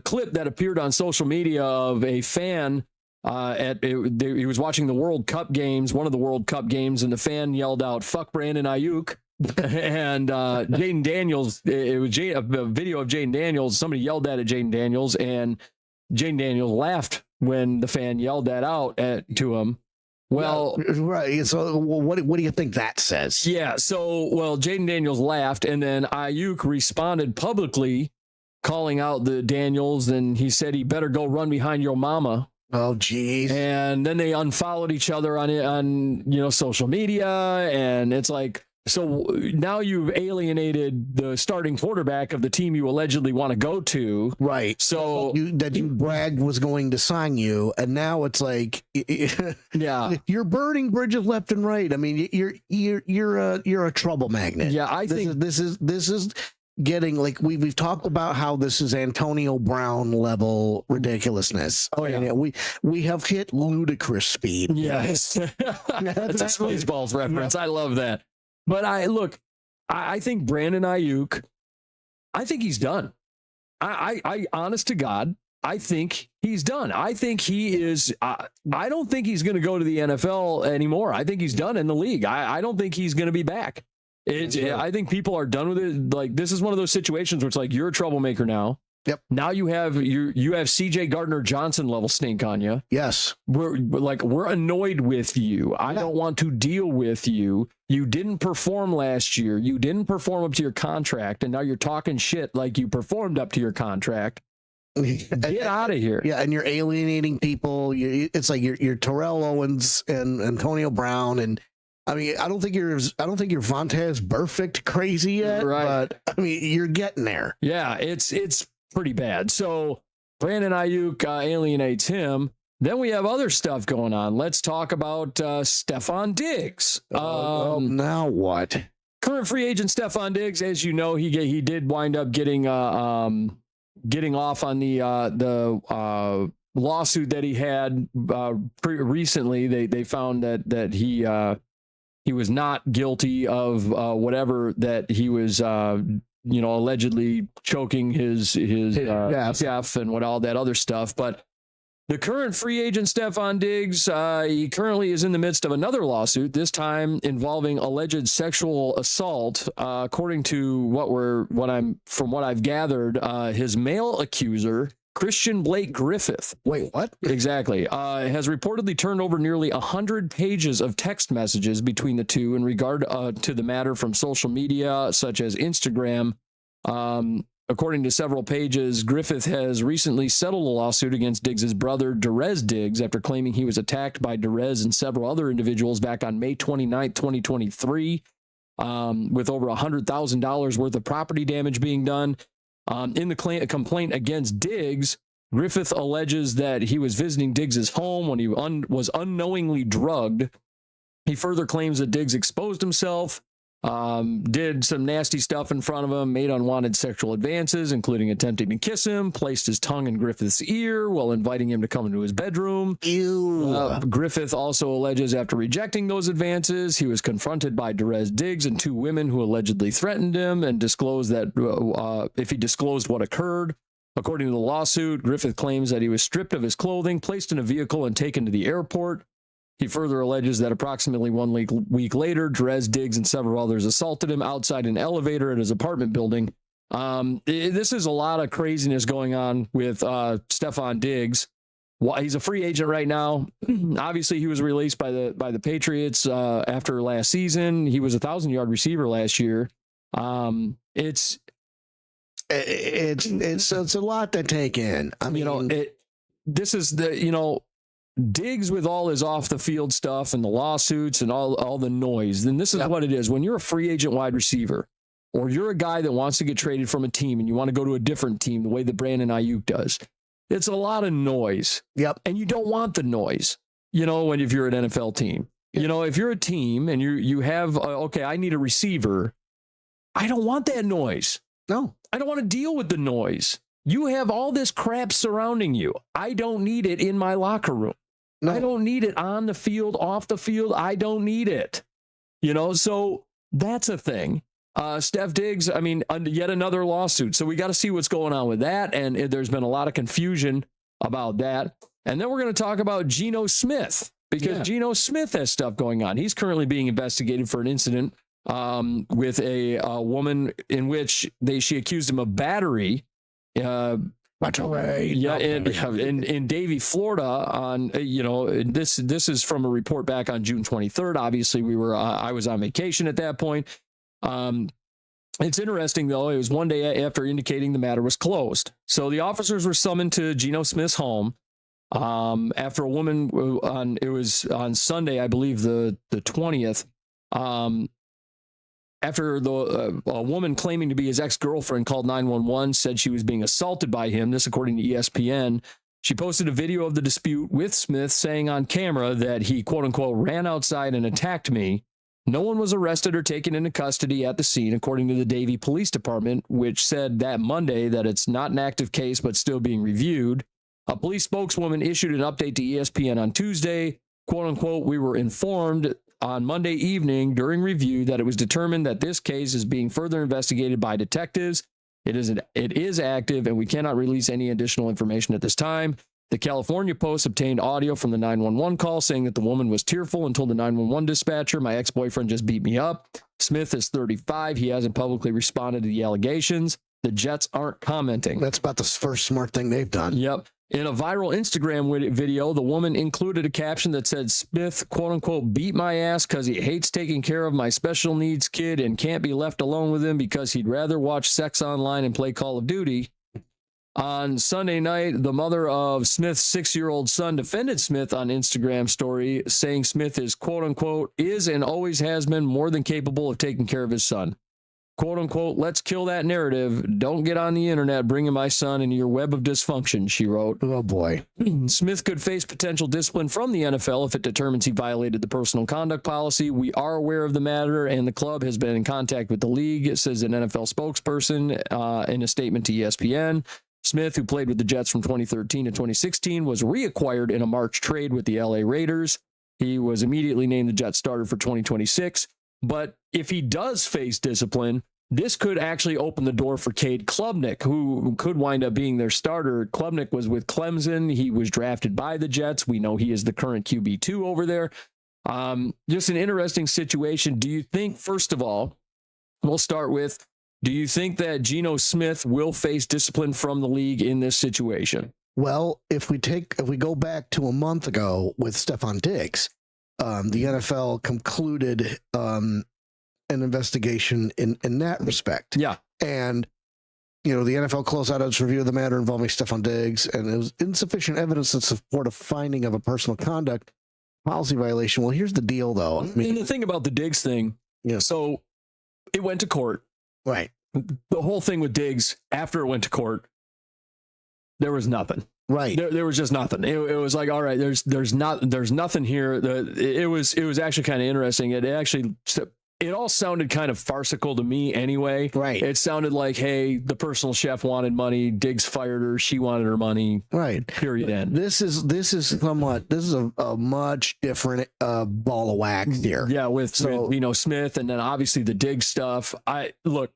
clip that appeared on social media of a fan he was watching the World Cup games, one of the World Cup games, and the fan yelled out, "Fuck Brandon Ayuk." And Jaden Daniels, it was a video of Jaden Daniels. Somebody yelled that at Jaden Daniels, and Jaden Daniels laughed when the fan yelled that out to him. Well, right. So what do you think that says? Yeah. So, Jaden Daniels laughed, and then Ayuk responded publicly, calling out the Daniels, and he said he better go run behind your mama. Oh, geez. And then they unfollowed each other on social media, and it's like, so now you've alienated the starting quarterback of the team you allegedly want to go to. Right. So that you bragged was going to sign you. And now it's like, yeah, you're burning bridges left and right. I mean, you're a trouble magnet. Yeah. I think this is getting like, we've talked about how this is Antonio Brown level ridiculousness. Oh yeah. And we have hit ludicrous speed. Yes. That's a Spaceballs reference. I love that. But I think Brandon Ayuk, I think he's done. I honest to God, I think he's done. I think he is. I don't think he's going to go to the NFL anymore. I think he's done in the league. I don't think he's going to be back. I think people are done with it. Like, this is one of those situations where it's like, you're a troublemaker now. Yep. Now you have CJ Gardner-Johnson level stink on you. Yes. We're annoyed with you. I don't want to deal with you. You didn't perform last year. You didn't perform up to your contract, and now you're talking shit like you performed up to your contract. Get out of here. Yeah, and you're alienating people. It's like you're Terrell Owens and Antonio Brown, and I mean, I don't think you're Vontaze Burfict crazy yet, right? But I mean, you're getting there. Yeah, it's pretty bad. So Brandon Ayuk alienates him. Then we have other stuff going on. Let's talk about Stephon Diggs. Now what? Current free agent Stephon Diggs, as you know, he did wind up getting off on the lawsuit that he had recently. They found that he was not guilty of whatever that he was allegedly choking his chef and what all that other stuff. But the current free agent Stephon Diggs, he currently is in the midst of another lawsuit, this time involving alleged sexual assault. According to what I've gathered, his male accuser, Christian Blake Griffith. Wait, what? Exactly. Has reportedly turned over nearly 100 pages of text messages between the two in regard to the matter from social media, such as Instagram. According to several pages, Griffith has recently settled a lawsuit against Diggs' brother, Derez Diggs, after claiming he was attacked by Derez and several other individuals back on May 29th, 2023, with over $100,000 worth of property damage being done. In the complaint against Diggs, Griffith alleges that he was visiting Diggs' home when he was unknowingly drugged. He further claims that Diggs exposed himself, did some nasty stuff in front of him, made unwanted sexual advances, including attempting to kiss him, placed his tongue in Griffith's ear while inviting him to come into his bedroom. Ew. Griffith also alleges after rejecting those advances, he was confronted by Derez Diggs and two women who allegedly threatened him and disclosed that if he disclosed what occurred. According to the lawsuit, Griffith claims that he was stripped of his clothing, placed in a vehicle, and taken to the airport. He further alleges that approximately 1 week later, Derez Diggs and several others assaulted him outside an elevator at his apartment building. This is a lot of craziness going on with Stephon Diggs. He's a free agent right now. Obviously, he was released by the Patriots after last season. He was a 1,000-yard receiver last year. It's a lot to take in. I mean, this is the Diggs with all his off the field stuff and the lawsuits and all the noise. Then this is what it is. When you're a free agent wide receiver, or you're a guy that wants to get traded from a team and you want to go to a different team, the way that Brandon Ayuk does, it's a lot of noise. Yep. And you don't want the noise, if you're an NFL team. Yep. If you're a team and you have, I need a receiver, I don't want that noise. No. I don't want to deal with the noise. You have all this crap surrounding you. I don't need it in my locker room. No. I don't need it on the field, off the field. I don't need it. So that's a thing. Steph Diggs, yet another lawsuit. So we got to see what's going on with that. And there's been a lot of confusion about that. And then we're going to talk about Geno Smith, because Geno Smith has stuff going on. He's currently being investigated for an incident with a woman in which she accused him of battery. In Davie, Florida. On this is from a report back on June 23rd. Obviously, I was on vacation at that point. It's interesting though. It was one day after indicating the matter was closed. So the officers were summoned to Geno Smith's home after a woman on Sunday, I believe the 20th. After a woman claiming to be his ex-girlfriend called 911, said she was being assaulted by him. This, according to ESPN. She posted a video of the dispute with Smith saying on camera that he, quote unquote, ran outside and attacked me. No one was arrested or taken into custody at the scene, according to the Davie Police Department, which said that Monday that it's not an active case but still being reviewed. A police spokeswoman issued an update to ESPN on Tuesday. Quote unquote, we were informed on Monday evening during review that it was determined that this case is being further investigated by detectives. It is active, and we cannot release any additional information at this time. The California Post obtained audio from the 911 call saying that the woman was tearful and told the 911 dispatcher, "My ex-boyfriend just beat me up." Smith is 35. He hasn't publicly responded to the allegations. The Jets aren't commenting. That's about the first smart thing they've done. Yep. In a viral Instagram video, the woman included a caption that said, "Smith, quote unquote, beat my ass because he hates taking care of my special needs kid and can't be left alone with him because he'd rather watch sex online and play Call of Duty." On Sunday night, the mother of Smith's 6-year-old son defended Smith on Instagram story, saying Smith is, quote unquote, is and always has been more than capable of taking care of his son. Quote unquote, "Let's kill that narrative. Don't get on the internet bringing my son into your web of dysfunction," she wrote. Oh, boy. Smith could face potential discipline from the NFL if it determines he violated the personal conduct policy. "We are aware of the matter, and the club has been in contact with the league," says an NFL spokesperson in a statement to ESPN. Smith, who played with the Jets from 2013 to 2016, was reacquired in a March trade with the LA Raiders. He was immediately named the Jets starter for 2026. But if he does face discipline, this could actually open the door for Cade Klubnik, who could wind up being their starter. Klubnik was with Clemson. He was drafted by the Jets. We know he is the current QB2 over there. Just an interesting situation. Do you think, first of all, we'll start with, do you think that Geno Smith will face discipline from the league in this situation? Well, if we go back to a month ago with Stephon Diggs, the NFL concluded an investigation in that respect. Yeah. And, the NFL closed out its review of the matter involving Stephon Diggs, and it was insufficient evidence to support a finding of a personal conduct policy violation. Well, here's the deal, though. And the thing about the Diggs thing, so it went to court. Right. The whole thing with Diggs, after it went to court, there was nothing. Right. There was just nothing. It was like, all right, there's nothing here. It was actually kind of interesting. It all sounded kind of farcical to me anyway. Right. It sounded like, hey, the personal chef wanted money. Diggs fired her. She wanted her money. Right. Period. End. This is a much different ball of wax here. Yeah. With Smith, and then obviously the Diggs stuff.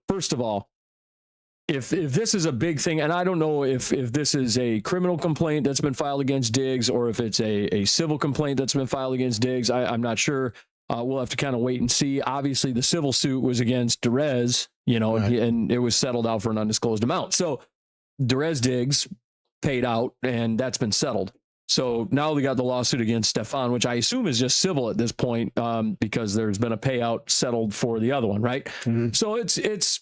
First of all, if this is a big thing, and I don't know if this is a criminal complaint that's been filed against Diggs or if it's a civil complaint that's been filed against Diggs, I'm not sure. We'll have to kind of wait and see. Obviously, the civil suit was against Derez, right. and it was settled out for an undisclosed amount. So Derez Diggs paid out, and that's been settled. So now we got the lawsuit against Stephon, which I assume is just civil at this point, because there's been a payout settled for the other one, right? Mm-hmm. So it's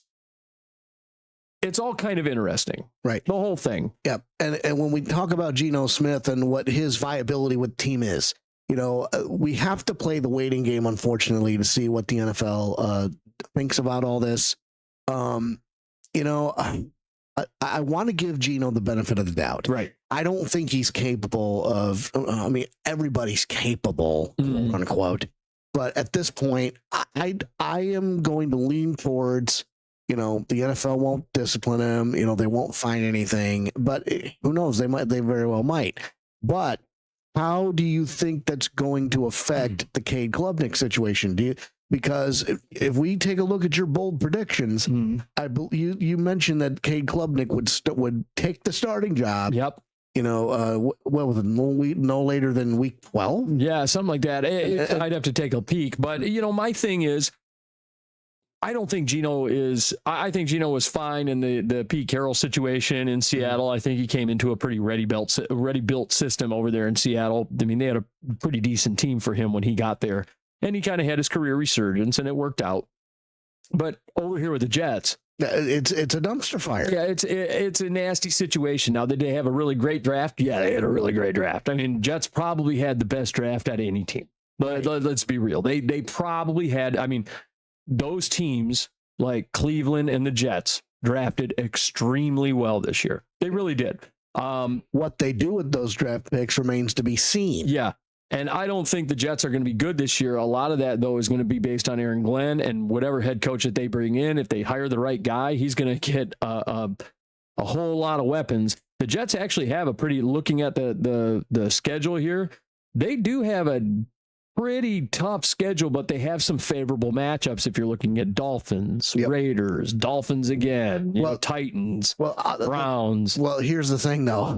all kind of interesting, right? The whole thing. Yeah, and when we talk about Geno Smith and what his viability with the team is, we have to play the waiting game, unfortunately, to see what the NFL thinks about all this. I want to give Geno the benefit of the doubt. Right. I don't think he's capable of. Everybody's capable, unquote. But at this point, I am going to lean towards. The NFL won't discipline him. They won't find anything. But who knows? They very well might. But how do you think that's going to affect the Cade Klubnik situation? Because if we take a look at your bold predictions, you mentioned that Cade Klubnik would take the starting job. Yep. What was it? No later than week 12? Yeah, something like that. I'd have to take a peek. But my thing is, I don't think Geno is. I think Geno was fine in the Pete Carroll situation in Seattle. I think he came into a pretty ready-built system over there in Seattle. I mean, they had a pretty decent team for him when he got there, and he kind of had his career resurgence, and it worked out. But over here with the Jets, it's a dumpster fire. Yeah, it's a nasty situation. Now, did they have a really great draft? Yeah, they had a really great draft. I mean, Jets probably had the best draft out of any team. But let's be real. They probably had. I mean, those teams like Cleveland and the Jets drafted extremely well this year. They really did. What they do with those draft picks remains to be seen. Yeah. And I don't think the Jets are going to be good this year. A lot of that, though, is going to be based on Aaron Glenn and whatever head coach that they bring in. If they hire the right guy, he's going to get a whole lot of weapons. The Jets actually have looking at the schedule here, they do have a pretty tough schedule, but they have some favorable matchups if you're looking at Dolphins, Raiders, Dolphins again, you know, Titans, Browns. Well, here's the thing, though.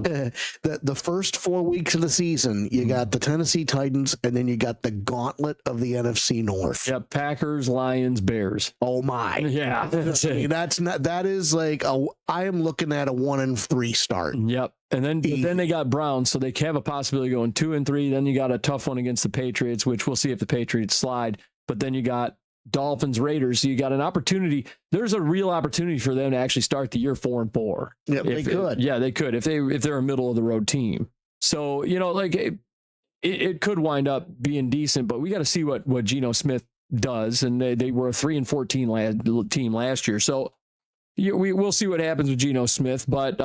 The first 4 weeks of the season, you got the Tennessee Titans, and then you got the gauntlet of the NFC North. Yep, Packers, Lions, Bears. Oh, my. Yeah. I mean, that is like, I am looking at a 1-3 start. Yep. And then they got Browns, so they have a possibility of going 2-3. Then you got a tough one against the Patriots, which we'll see if the Patriots slide. But then you got Dolphins, Raiders. So you got an opportunity. There's a real opportunity for them to actually start the year 4-4. Yeah, they could. They could if they're a middle of the road team. So you know, like it could wind up being decent, but we got to see what Geno Smith does. And they were a 3-14 team last year, so we'll see what happens with Geno Smith, but.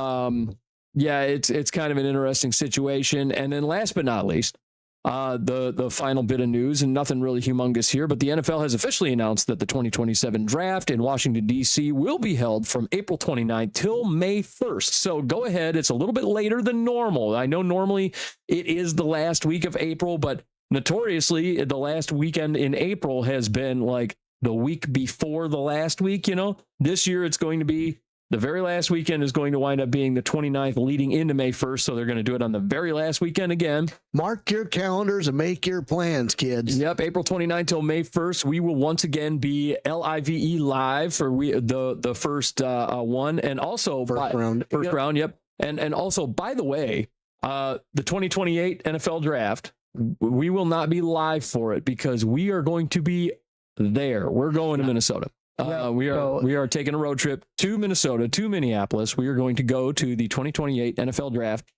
Yeah, it's kind of an interesting situation. And then last but not least, the final bit of news, and nothing really humongous here, but the NFL has officially announced that the 2027 draft in Washington, D.C. will be held from April 29th till May 1st. So go ahead. It's a little bit later than normal. I know normally it is the last week of April, but notoriously the last weekend in April has been like the week before the last week, you know. This year it's going to be the very last weekend is going to wind up being the 29th leading into May 1st. So they're going to do it on the very last weekend again. Mark your calendars and make your plans, kids. Yep. April 29th till May 1st. We will once again be live for the first one. And also first round. Yep. And also, by the way, the 2028 NFL draft, we will not be live for it because we are going to be there. We're going to Minnesota. We are taking a road trip to Minnesota, to Minneapolis. We are going to go to the 2028 NFL draft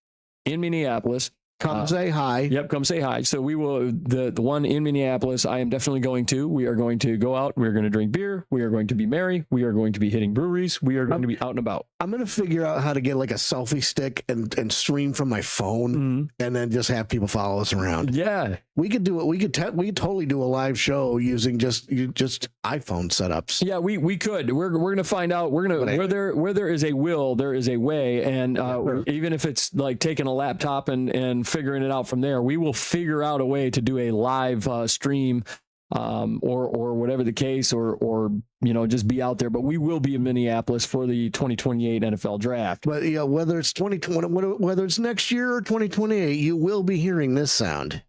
in Minneapolis. Come say hi. Yep, come say hi. So we will, the one in Minneapolis, I am definitely going to. We are going to go out. We're going to drink beer. We are going to be merry. We are going to be hitting breweries. We are going to be out and about. I'm going to figure out how to get like a selfie stick and stream from my phone and then just have people follow us around. Yeah. We could do it. We could totally do a live show using just iPhone setups. Yeah, we could. We're going to find out. We're going to where there is a will, there is a way. And even if it's like taking a laptop and figuring it out from there, we will figure out a way to do a live stream or whatever the case, or you know, just be out there. But we will be in Minneapolis for the 2028 NFL draft. But you know, whether it's 2020, whether it's next year or 2028, you will be hearing this sound.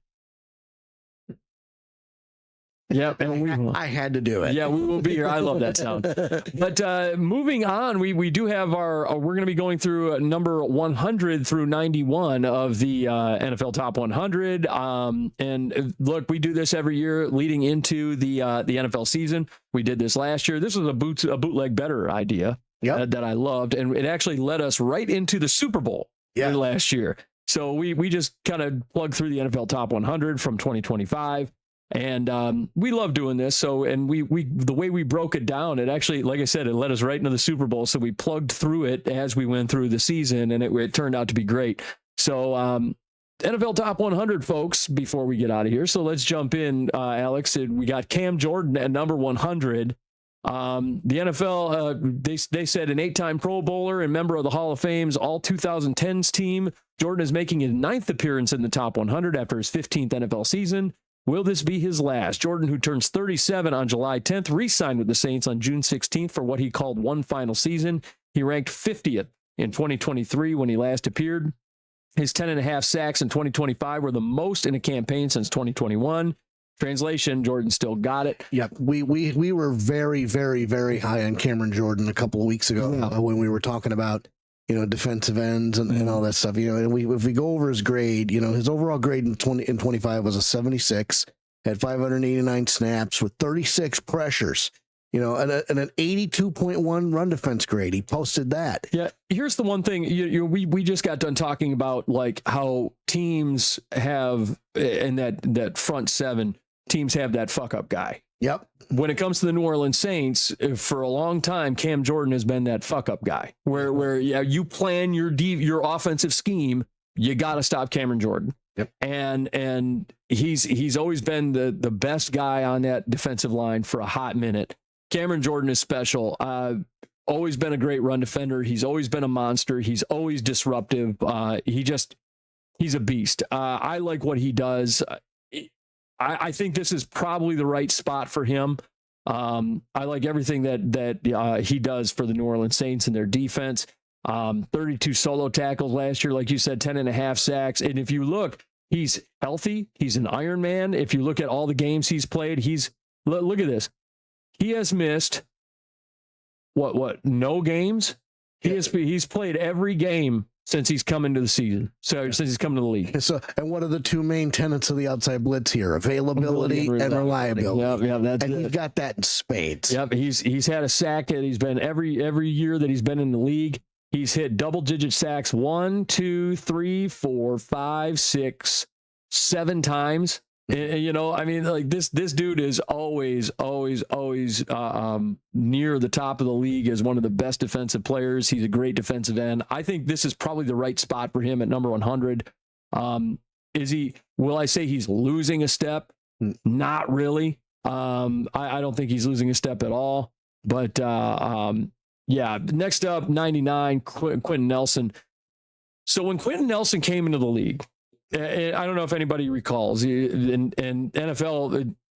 Yep, and I had to do it. Yeah, we will be here. I love that sound. But moving on, we do have we're going to be going through number 100 through 91 of the NFL Top 100. And look, we do this every year leading into the NFL season. We did this last year. This was a bootleg better idea that I loved, and it actually led us right into the Super Bowl last year. So we just kind of plugged through the NFL Top 100 from 2025. And we love doing this. So, and we the way we broke it down, it actually, like I said, it led us right into the Super Bowl. So we plugged through it as we went through the season, and it turned out to be great. So NFL Top 100, folks, before we get out of here. So let's jump in, Alex. We got Cam Jordan at number 100. The NFL, they said an 8-time Pro Bowler and member of the Hall of Fame's all 2010s team. Jordan is making his 9th appearance in the Top 100 after his 15th NFL season. Will this be his last? Jordan, who turns 37 on July 10th, re-signed with the Saints on June 16th for what he called one final season. He ranked 50th in 2023 when he last appeared. His 10.5 sacks in 2025 were the most in a campaign since 2021. Translation, Jordan still got it. Yep. We were very, very, very high on Cameron Jordan a couple of weeks ago when we were talking about, you know, defensive ends and all that stuff, you know, and if we go over his grade, you know, his overall grade in 25 was a 76, had 589 snaps with 36 pressures, you know, and an 82.1 run defense grade. He posted that. Yeah. Here's the one thing we just got done talking about, like how teams have in that front seven, teams have that fuck up guy. Yep. When it comes to the New Orleans Saints, for a long time, Cam Jordan has been that fuck up guy where you plan your offensive scheme, you got to stop Cameron Jordan. Yep. And he's always been the best guy on that defensive line for a hot minute. Cameron Jordan is special. Always been a great run defender. He's always been a monster. He's always disruptive. He's a beast. I like what he does. I think this is probably the right spot for him. I like everything that he does for the New Orleans Saints and their defense. 32 solo tackles last year, like you said, 10.5 sacks. And if you look, he's healthy. He's an Iron Man. If you look at all the games he's played, look at this. He has missed no games. He's played every game since he's come into the season. So since he's come to the league. So, and what are the two main tenets of the outside blitz here? Availability and reliability. Yeah, that's and it. he's got that in spades. Yep, he's had a sack that he's been every year that he's been in the league. He's hit double-digit sacks 1, 2, 3, 4, 5, 6, 7 times. And, you know, I mean, like this dude is always near the top of the league as one of the best defensive players. He's a great defensive end. I think this is probably the right spot for him at number 100. Will I say he's losing a step? Not really. I don't think he's losing a step at all. But yeah, next up, 99, Quentin Nelson. So when Quentin Nelson came into the league, I don't know if anybody recalls, and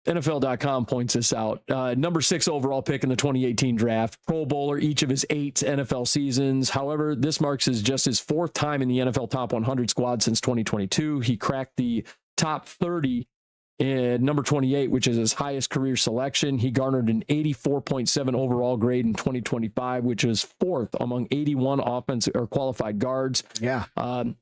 NFL.com points this out. Number 6 overall pick in the 2018 draft, Pro Bowler each of his 8 NFL seasons. However, this marks just his 4th time in the NFL Top 100 squad since 2022. He cracked the top 30 in number 28, which is his highest career selection. He garnered an 84.7 overall grade in 2025, which is 4th among 81 offensive or qualified guards. Yeah.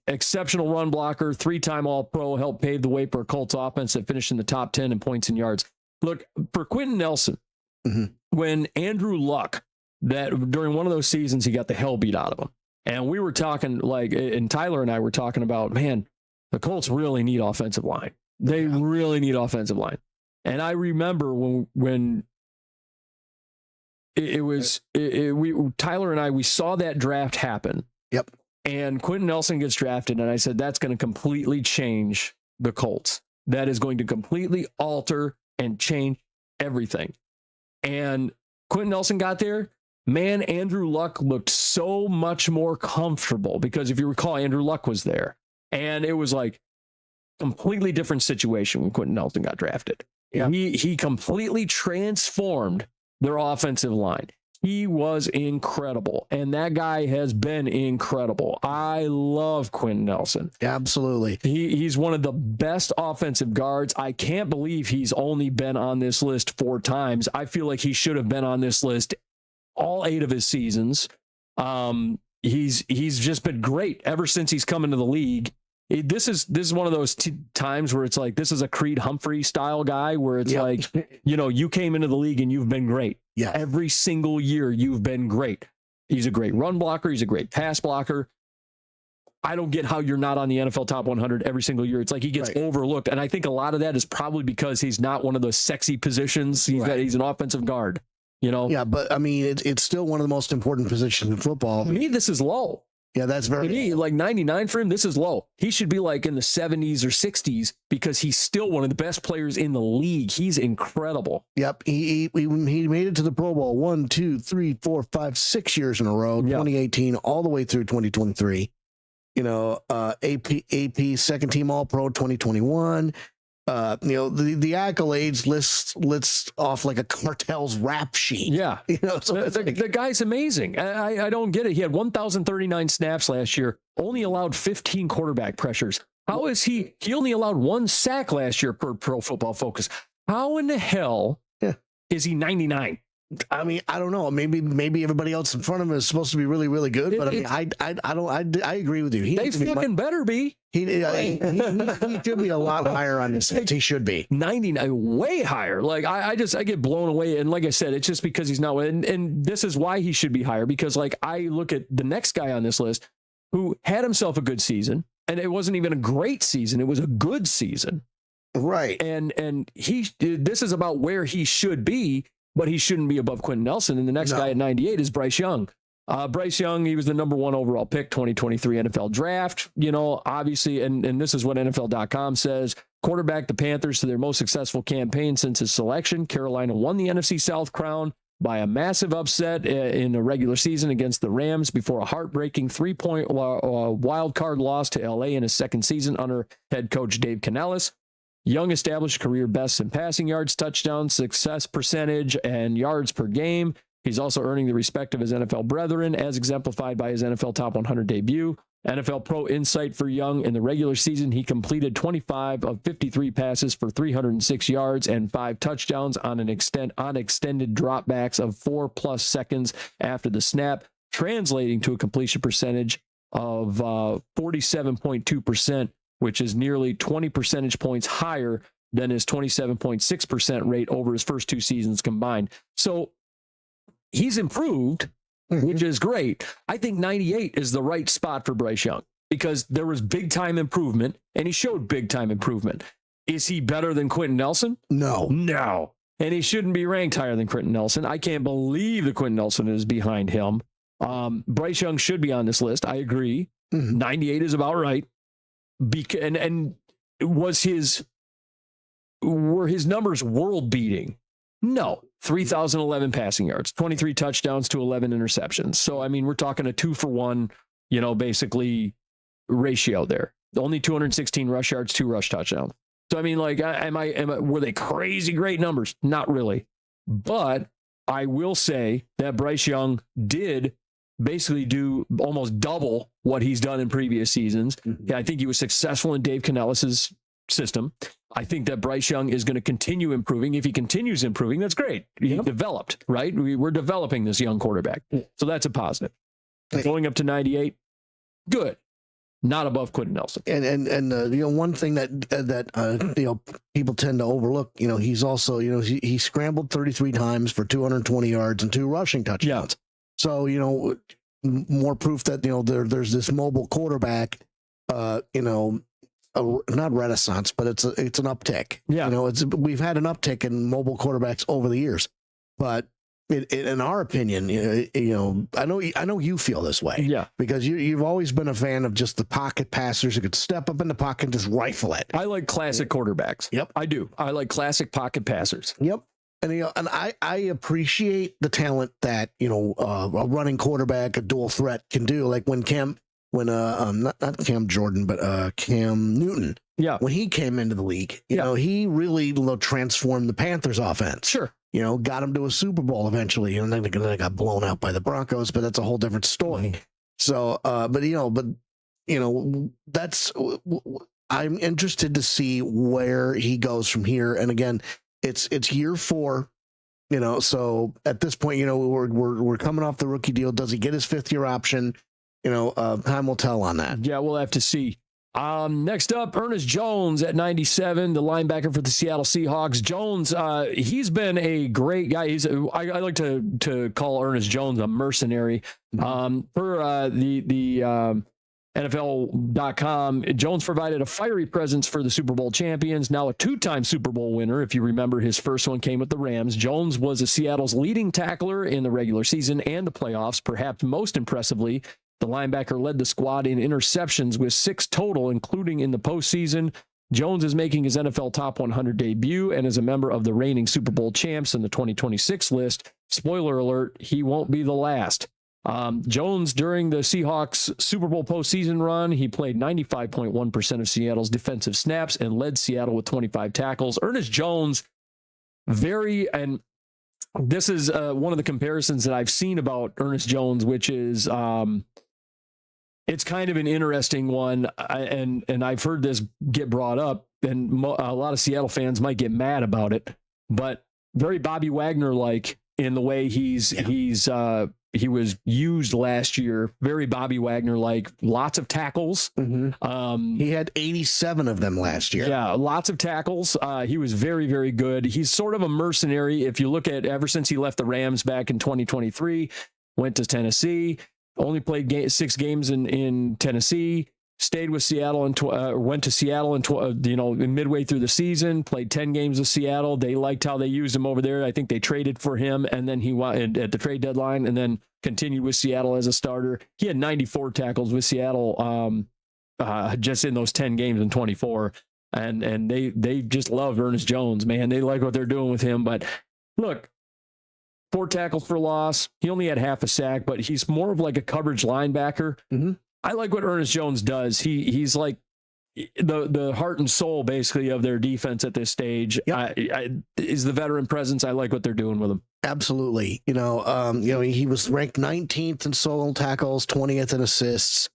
Exceptional run blocker, 3-time All-Pro, helped pave the way for a Colts offense that finished in the top 10 in points and yards. Look, for Quentin Nelson, when Andrew Luck, that during one of those seasons, he got the hell beat out of him. And we were talking, and Tyler and I were talking about, man, the Colts really need offensive line. They really need offensive line. And I remember when Tyler and I, we saw that draft happen. Yep. And Quentin Nelson gets drafted. And I said, that's going to completely change the Colts. That is going to completely alter and change everything. And Quentin Nelson got there. Man, Andrew Luck looked so much more comfortable because if you recall, Andrew Luck was there. And it was like, completely different situation when Quentin Nelson got drafted. Yeah. He completely transformed their offensive line. He was incredible, and that guy has been incredible. I love Quentin Nelson. Absolutely. He's one of the best offensive guards. I can't believe he's only been on this list 4 times. I feel like he should have been on this list all 8 of his seasons. He's just been great ever since he's come into the league. This is one of those times where it's like, this is a Creed Humphrey style guy where it's like, you know, you came into the league and you've been great. Yeah. Every single year you've been great. He's a great run blocker. He's a great pass blocker. I don't get how you're not on the NFL Top 100 every single year. It's like he gets overlooked. And I think a lot of that is probably because he's not one of those sexy positions. He's an offensive guard, you know? Yeah, but I mean, it's still one of the most important positions in football. To me, this is low. Yeah, that's very. To me, like 99 for him, this is low. He should be like in the 70s or 60s because he's still one of the best players in the league. He's incredible. Yep, he made it to the Pro Bowl 1, 2, 3, 4, 5, 6 years in a row. 2018 all the way through 2023. You know, AP second team All Pro 2021. You know, the accolades lists off like a cartel's rap sheet. Yeah. You know, so the guy's amazing. I don't get it. He had 1,039 snaps last year, only allowed 15 quarterback pressures. How is he only allowed 1 sack last year per Pro Football Focus. How in the hell is he 99? I mean, I don't know. Maybe everybody else in front of him is supposed to be really, really good. But I agree with you. They fucking better be. He should be a lot higher on this list. He should be 99, way higher. Like I get blown away. And like I said, it's just because he's not. And this is why he should be higher, because like I look at the next guy on this list who had himself a good season, and it wasn't even a great season. It was a good season. Right. And this is about where he should be, but he shouldn't be above Quentin Nelson. And the next guy at 98 is Bryce Young. Bryce Young, he was the number 1 overall pick, 2023 NFL draft. You know, obviously, and this is what NFL.com says, quarterback the Panthers to their most successful campaign since his selection. Carolina won the NFC South crown by a massive upset in a regular season against the Rams before a heartbreaking 3-point wild card loss to LA in his second season under head coach Dave Canales. Young established career bests in passing yards, touchdowns, success percentage, and yards per game. He's also earning the respect of his NFL brethren, as exemplified by his NFL Top 100 debut. NFL Pro Insight for Young in the regular season, he completed 25 of 53 passes for 306 yards and 5 touchdowns on extended dropbacks of 4+ seconds after the snap, translating to a completion percentage of 47.2%, which is nearly 20 percentage points higher than his 27.6% rate over his first 2 seasons combined. So he's improved, which is great. I think 98 is the right spot for Bryce Young because there was big time improvement and he showed big time improvement. Is he better than Quentin Nelson? No. No. And he shouldn't be ranked higher than Quentin Nelson. I can't believe that Quentin Nelson is behind him. Bryce Young should be on this list. I agree. 98 is about right. And were his numbers world beating? No. 3,011 passing yards, 23 touchdowns to 11 interceptions. So, I mean, we're talking a 2-for-1, basically ratio there. Only 216 rush yards, 2 rush touchdowns. So, I mean, like, were they crazy great numbers? Not really. But I will say that Bryce Young did basically do almost double what he's done in previous seasons. Yeah, I think he was successful in Dave Canellis's system. I think that Bryce Young is going to continue improving. If he continues improving, that's great. He developed, right? We're developing this young quarterback. So that's a positive. Going up to 98, good. Not above Quentin Nelson. And one thing that people tend to overlook, he's also, he scrambled 33 times for 220 yards and 2 rushing touchdowns. Yeah. So, more proof that, there's this mobile quarterback, not renaissance, but it's an uptick. Yeah. We've had an uptick in mobile quarterbacks over the years, but in our opinion, I know you feel this way. Yeah. Because you've always been a fan of just the pocket passers who could step up in the pocket and just rifle it. I like classic quarterbacks. Yep. I do. I like classic pocket passers. Yep. And I appreciate the talent that a running quarterback, a dual threat can do. Like when not Cam Jordan, but Cam Newton. Yeah. When he came into the league, he really transformed the Panthers offense. Sure. Got him to a Super Bowl eventually, and then they got blown out by the Broncos, but that's a whole different story. So, that's, I'm interested to see where he goes from here. And again, it's year 4, so at this point, we're coming off the rookie deal. Does he get his 5th-year option? Time will tell on that. Yeah, we'll have to see. Next up, Ernest Jones at 97, the linebacker for the Seattle Seahawks. Jones, he's been a great guy. I like to call Ernest Jones a mercenary. Per the NFL.com, Jones provided a fiery presence for the Super Bowl champions, now a 2-time Super Bowl winner. If you remember, his first one came with the Rams. Jones was Seattle's leading tackler in the regular season and the playoffs. Perhaps most impressively, the linebacker led the squad in interceptions with 6 total, including in the postseason. Jones is making his NFL Top 100 debut and is a member of the reigning Super Bowl champs in the 2026 list. Spoiler alert, he won't be the last. Jones, during the Seahawks Super Bowl postseason run, he played 95.1% of Seattle's defensive snaps and led Seattle with 25 tackles. Ernest Jones, and this is one of the comparisons that I've seen about Ernest Jones, which is it's kind of an interesting one, and I've heard this get brought up, and a lot of Seattle fans might get mad about it, but very Bobby Wagner-like in the way he was used last year. Very Bobby Wagner-like, lots of tackles. He had 87 of them last year. Yeah, lots of tackles. He was very, very good. He's sort of a mercenary. If you look at ever since he left the Rams back in 2023, went to Tennessee, only played 6 games in Tennessee, stayed with Seattle and went to Seattle in midway through the season, played 10 games with Seattle. They liked how they used him over there. I think they traded for him, and then he went at the trade deadline and then continued with Seattle as a starter. He had 94 tackles with Seattle just in those 10 games in 24. And they just love Ernest Jones, man. They like what they're doing with him. But look, 4 tackles for loss. He only had half a sack, but he's more of like a coverage linebacker. I like what Ernest Jones does. He's like the heart and soul basically of their defense at this stage. Yep. Is the veteran presence. I like what they're doing with him. Absolutely. He was ranked 19th in solo tackles, 20th in assists.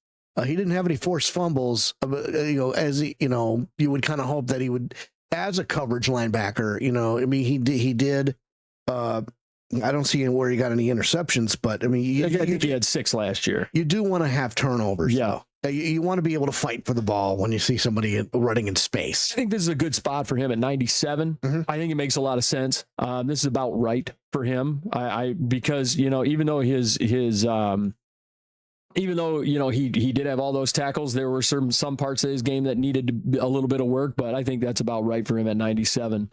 He didn't have any forced fumbles, you would kind of hope that he would, as a coverage linebacker, he did. I don't see where he got any interceptions, but I mean, I think he had 6 last year. You do want to have turnovers. Yeah. You want to be able to fight for the ball when you see somebody running in space. I think this is a good spot for him at 97. Mm-hmm. I think it makes a lot of sense. This is about right for him. Because even though he did have all those tackles, there were some parts of his game that needed a little bit of work, but I think that's about right for him at 97.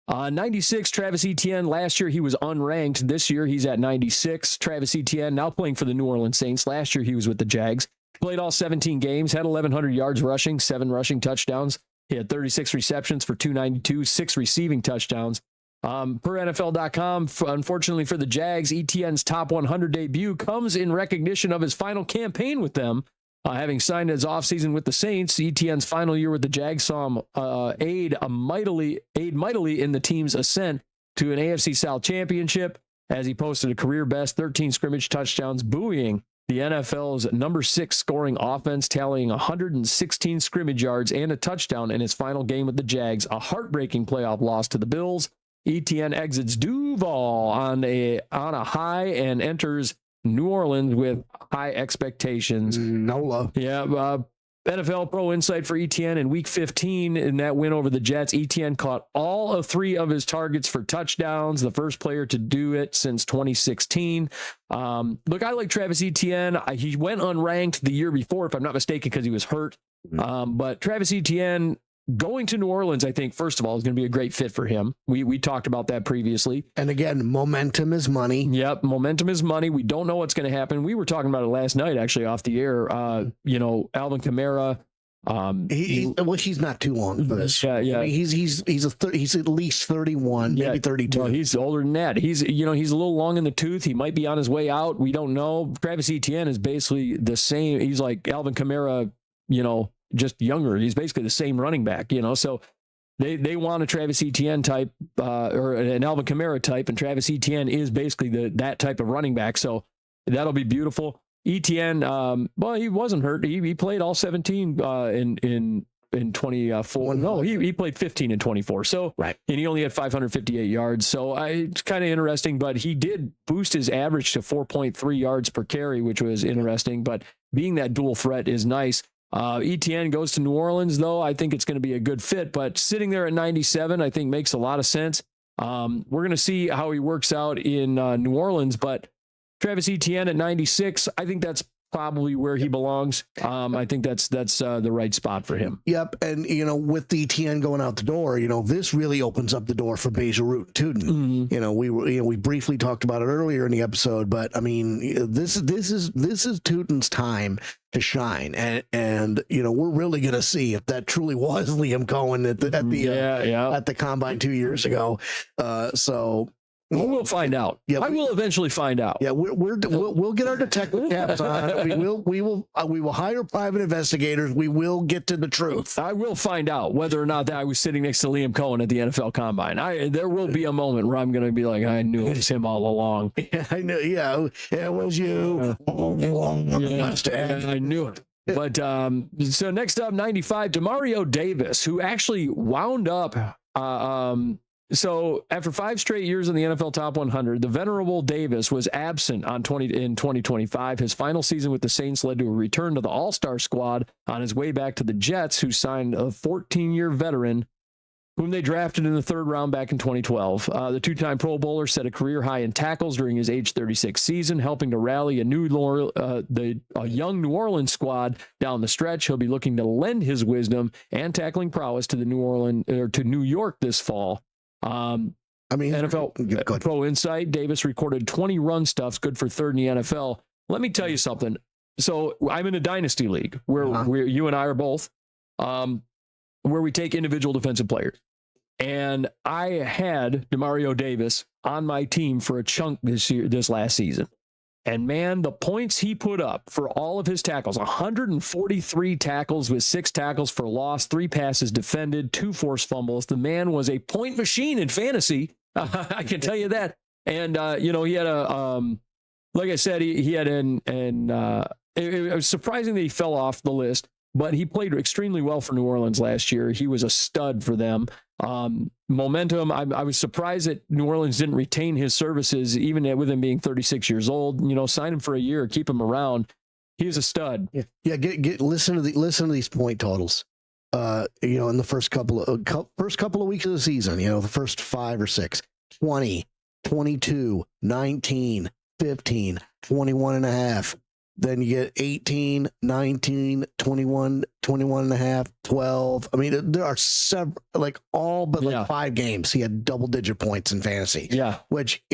96, Travis Etienne. Last year, he was unranked. This year, he's at 96. Travis Etienne, now playing for the New Orleans Saints. Last year, he was with the Jags. Played all 17 games, had 1,100 yards rushing, 7 rushing touchdowns. He had 36 receptions for 292, 6 receiving touchdowns. Per NFL.com, unfortunately for the Jags, Etienne's top 100 debut comes in recognition of his final campaign with them. Having signed his offseason with the Saints, Etienne's final year with the Jags saw him aid mightily in the team's ascent to an AFC South championship as he posted a career-best 13 scrimmage touchdowns, buoying the NFL's number 6 scoring offense, tallying 116 scrimmage yards and a touchdown in his final game with the Jags, a heartbreaking playoff loss to the Bills. Etienne exits Duval on a high and enters New Orleans with high expectations. NOLA. Yeah, NFL Pro Insight for Etienne in Week 15 in that win over the Jets. Etienne caught all of 3 of his targets for touchdowns, the first player to do it since 2016. Look, I like Travis Etienne. He went unranked the year before, if I'm not mistaken, because he was hurt. But Travis Etienne going to New Orleans, I think, first of all, is going to be a great fit for him. We talked about that previously. And again, momentum is money. Yep, momentum is money. We don't know what's going to happen. We were talking about it last night, actually, off the air. Alvin Kamara. He's not too long for this. Yeah. I mean, he's at least 31, maybe 32. No, he's older than that. He's a little long in the tooth. He might be on his way out. We don't know. Travis Etienne is basically the same. He's like Alvin Kamara, just younger. He's basically the same running back, so they want a Travis Etienne type or an Alvin Kamara type, and Travis Etienne is basically that type of running back. So that'll be beautiful. Etienne, he wasn't hurt. He played all 17 in 24. No, he played 15 and 24. So right, and he only had 558 yards. So it's kind of interesting, but he did boost his average to 4.3 yards per carry, which was interesting. But being that dual threat is nice. Etienne goes to New Orleans, though. I think it's going to be a good fit, but sitting there at 97, I think makes a lot of sense. We're going to see how he works out in New Orleans, but Travis Etienne at 96, I think that's probably where he belongs. I think that's the right spot for him. Yep, and with the Etienne going out the door, this really opens up the door for Bejerut Tuden. Mm-hmm. We briefly talked about it earlier in the episode, but I mean, this is Tuden's time to shine, and we're really going to see if that truly was Liam Cohen at the combine 2 years ago. So. We'll find out. Yeah, I will eventually find out. Yeah, we'll get our detective caps on. We will hire private investigators. We will get to the truth. I will find out whether or not that I was sitting next to Liam Cohen at the NFL Combine. There will be a moment where I'm going to be like, I knew it was him all along. Yeah, I knew. Yeah, it was you. I knew it. But so next up, 95, Demario Davis, who actually wound up. So after 5 straight years in the NFL Top 100, the venerable Davis was absent in 2025. His final season with the Saints led to a return to the All-Star squad on his way back to the Jets, who signed a 14-year veteran whom they drafted in the 3rd round back in 2012. The 2-time Pro Bowler set a career high in tackles during his age 36 season, helping to rally a young New Orleans squad down the stretch. He'll be looking to lend his wisdom and tackling prowess to New York this fall. NFL Pro Insight, Davis recorded 20 run stuffs, good for 3rd in the NFL. Let me tell you something. So I'm in a dynasty league where you and I are both, where we take individual defensive players. And I had Demario Davis on my team for a chunk this last season. And man, the points he put up for all of his tackles, 143 tackles with 6 tackles for loss, 3 passes defended, 2 forced fumbles. The man was a point machine in fantasy. I can tell you that. And, he had like I said, he had it was surprising that he fell off the list, but he played extremely well for New Orleans last year. He was a stud for them. Momentum. I was surprised that New Orleans didn't retain his services, even with him being 36 years old. Sign him for a year, keep him around. He was a stud. Yeah. Listen to these point totals. In the first couple of weeks of the season, the first 5 or 6, 20, 22, 19, 15, 21 and a half. Then you get 18, 19, 21, 21 and a half, 12. I mean, there are several, all but 5 games. He had double-digit points in fantasy. Yeah. Which,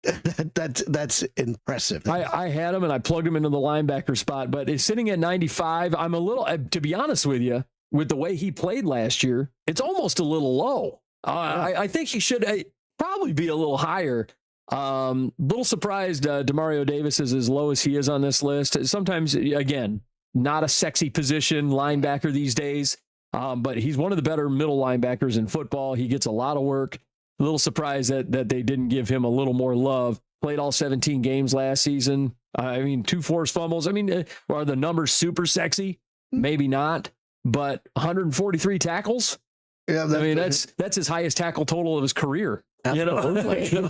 that's impressive. I had him and I plugged him into the linebacker spot, but it's sitting at 95. I'm a little, to be honest with you, with the way he played last year, it's almost a little low. I think he should probably be a little higher. Little surprised Demario Davis is as low as he is on this list. Sometimes, again, not a sexy position linebacker these days, but he's one of the better middle linebackers in football. He gets a lot of work. A little surprised that they didn't give him a little more love. Played all 17 games last season. 2 forced fumbles. Are the numbers super sexy? Maybe not, but 143 tackles. Yeah, that's his highest tackle total of his career. Absolutely. Here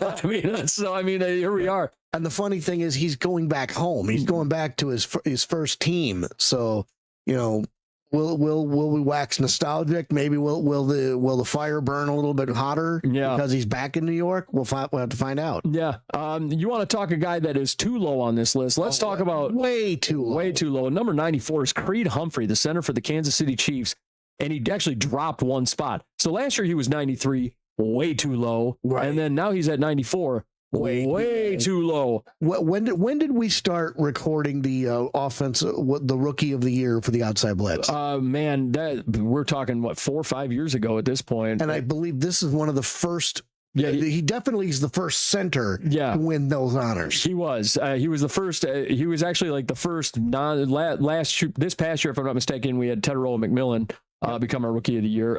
we are. And the funny thing is, he's going back home. He's going back to his first team. So, will we wax nostalgic? Maybe will the fire burn a little bit hotter? Yeah, because he's back in New York. We'll have to find out. Yeah. You want to talk a guy that is too low on this list? Let's talk about way too low. Number 94 is Creed Humphrey, the center for the Kansas City Chiefs, and he actually dropped 1 spot. So last year he was 93. Way too low, right. And then now he's at 94. Way too low. When did we start recording the the rookie of the year for the outside blitz? Man, we're talking 4 or 5 years ago at this point. And I believe this is one of the first. Yeah, he definitely is the first center to win those honors. He was. He was the first. He was actually the first this past year, if I'm not mistaken, we had Tedero McMillan become our rookie of the year.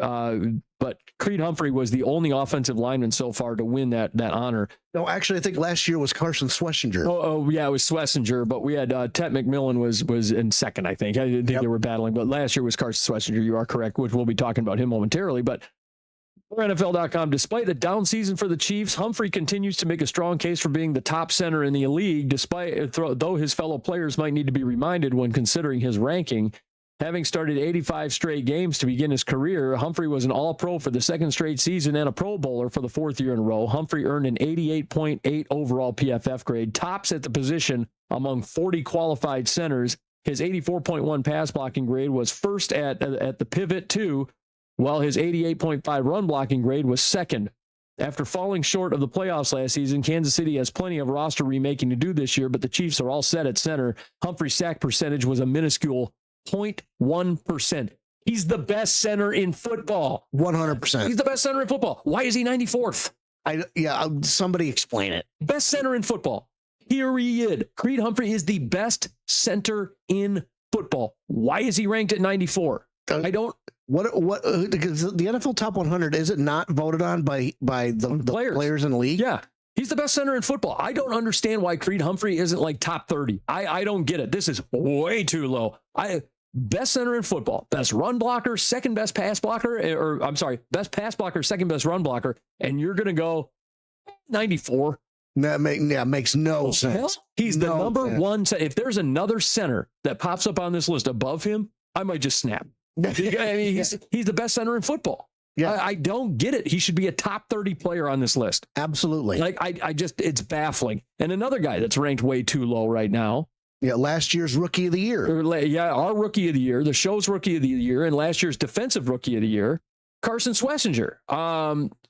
But Creed Humphrey was the only offensive lineman so far to win that honor. No, actually, I think last year was Carson Schlesinger. Oh yeah, it was Schlesinger, but we had Ted McMillan was in second, I think. I think they were battling, but last year was Carson Schlesinger. You are correct, which we'll be talking about him momentarily. But for NFL.com, despite a down season for the Chiefs, Humphrey continues to make a strong case for being the top center in the league, though his fellow players might need to be reminded when considering his ranking. Having started 85 straight games to begin his career, Humphrey was an All-Pro for the 2nd straight season and a Pro Bowler for the 4th year in a row. Humphrey earned an 88.8 overall PFF grade, tops at the position among 40 qualified centers. His 84.1 pass blocking grade was first at the pivot too, while his 88.5 run blocking grade was second. After falling short of the playoffs last season, Kansas City has plenty of roster remaking to do this year, but the Chiefs are all set at center. Humphrey's sack percentage was a minuscule 0.1%. He's the best center in football. 100%. He's the best center in football. Why is he 94th? Somebody explain it. Best center in football. Period. Creed Humphrey is the best center in football. Why is he ranked at 94? I don't. Because the NFL Top 100, is it not voted on by the players in the league? Yeah. He's the best center in football. I don't understand why Creed Humphrey isn't top 30. I don't get it. This is way too low. Best center in football, best run blocker, second best pass blocker, best pass blocker, second best run blocker, and you're going to go 94. That makes no sense. Hell, he's the number one. If there's another center that pops up on this list above him, I might just snap. He's the best center in football. Yeah. I don't get it. He should be a top 30 player on this list. Absolutely. It's baffling. And another guy that's ranked way too low right now. Yeah, last year's rookie of the year. Yeah, our rookie of the year, the show's rookie of the year, and last year's defensive rookie of the year, Carson Schlesinger.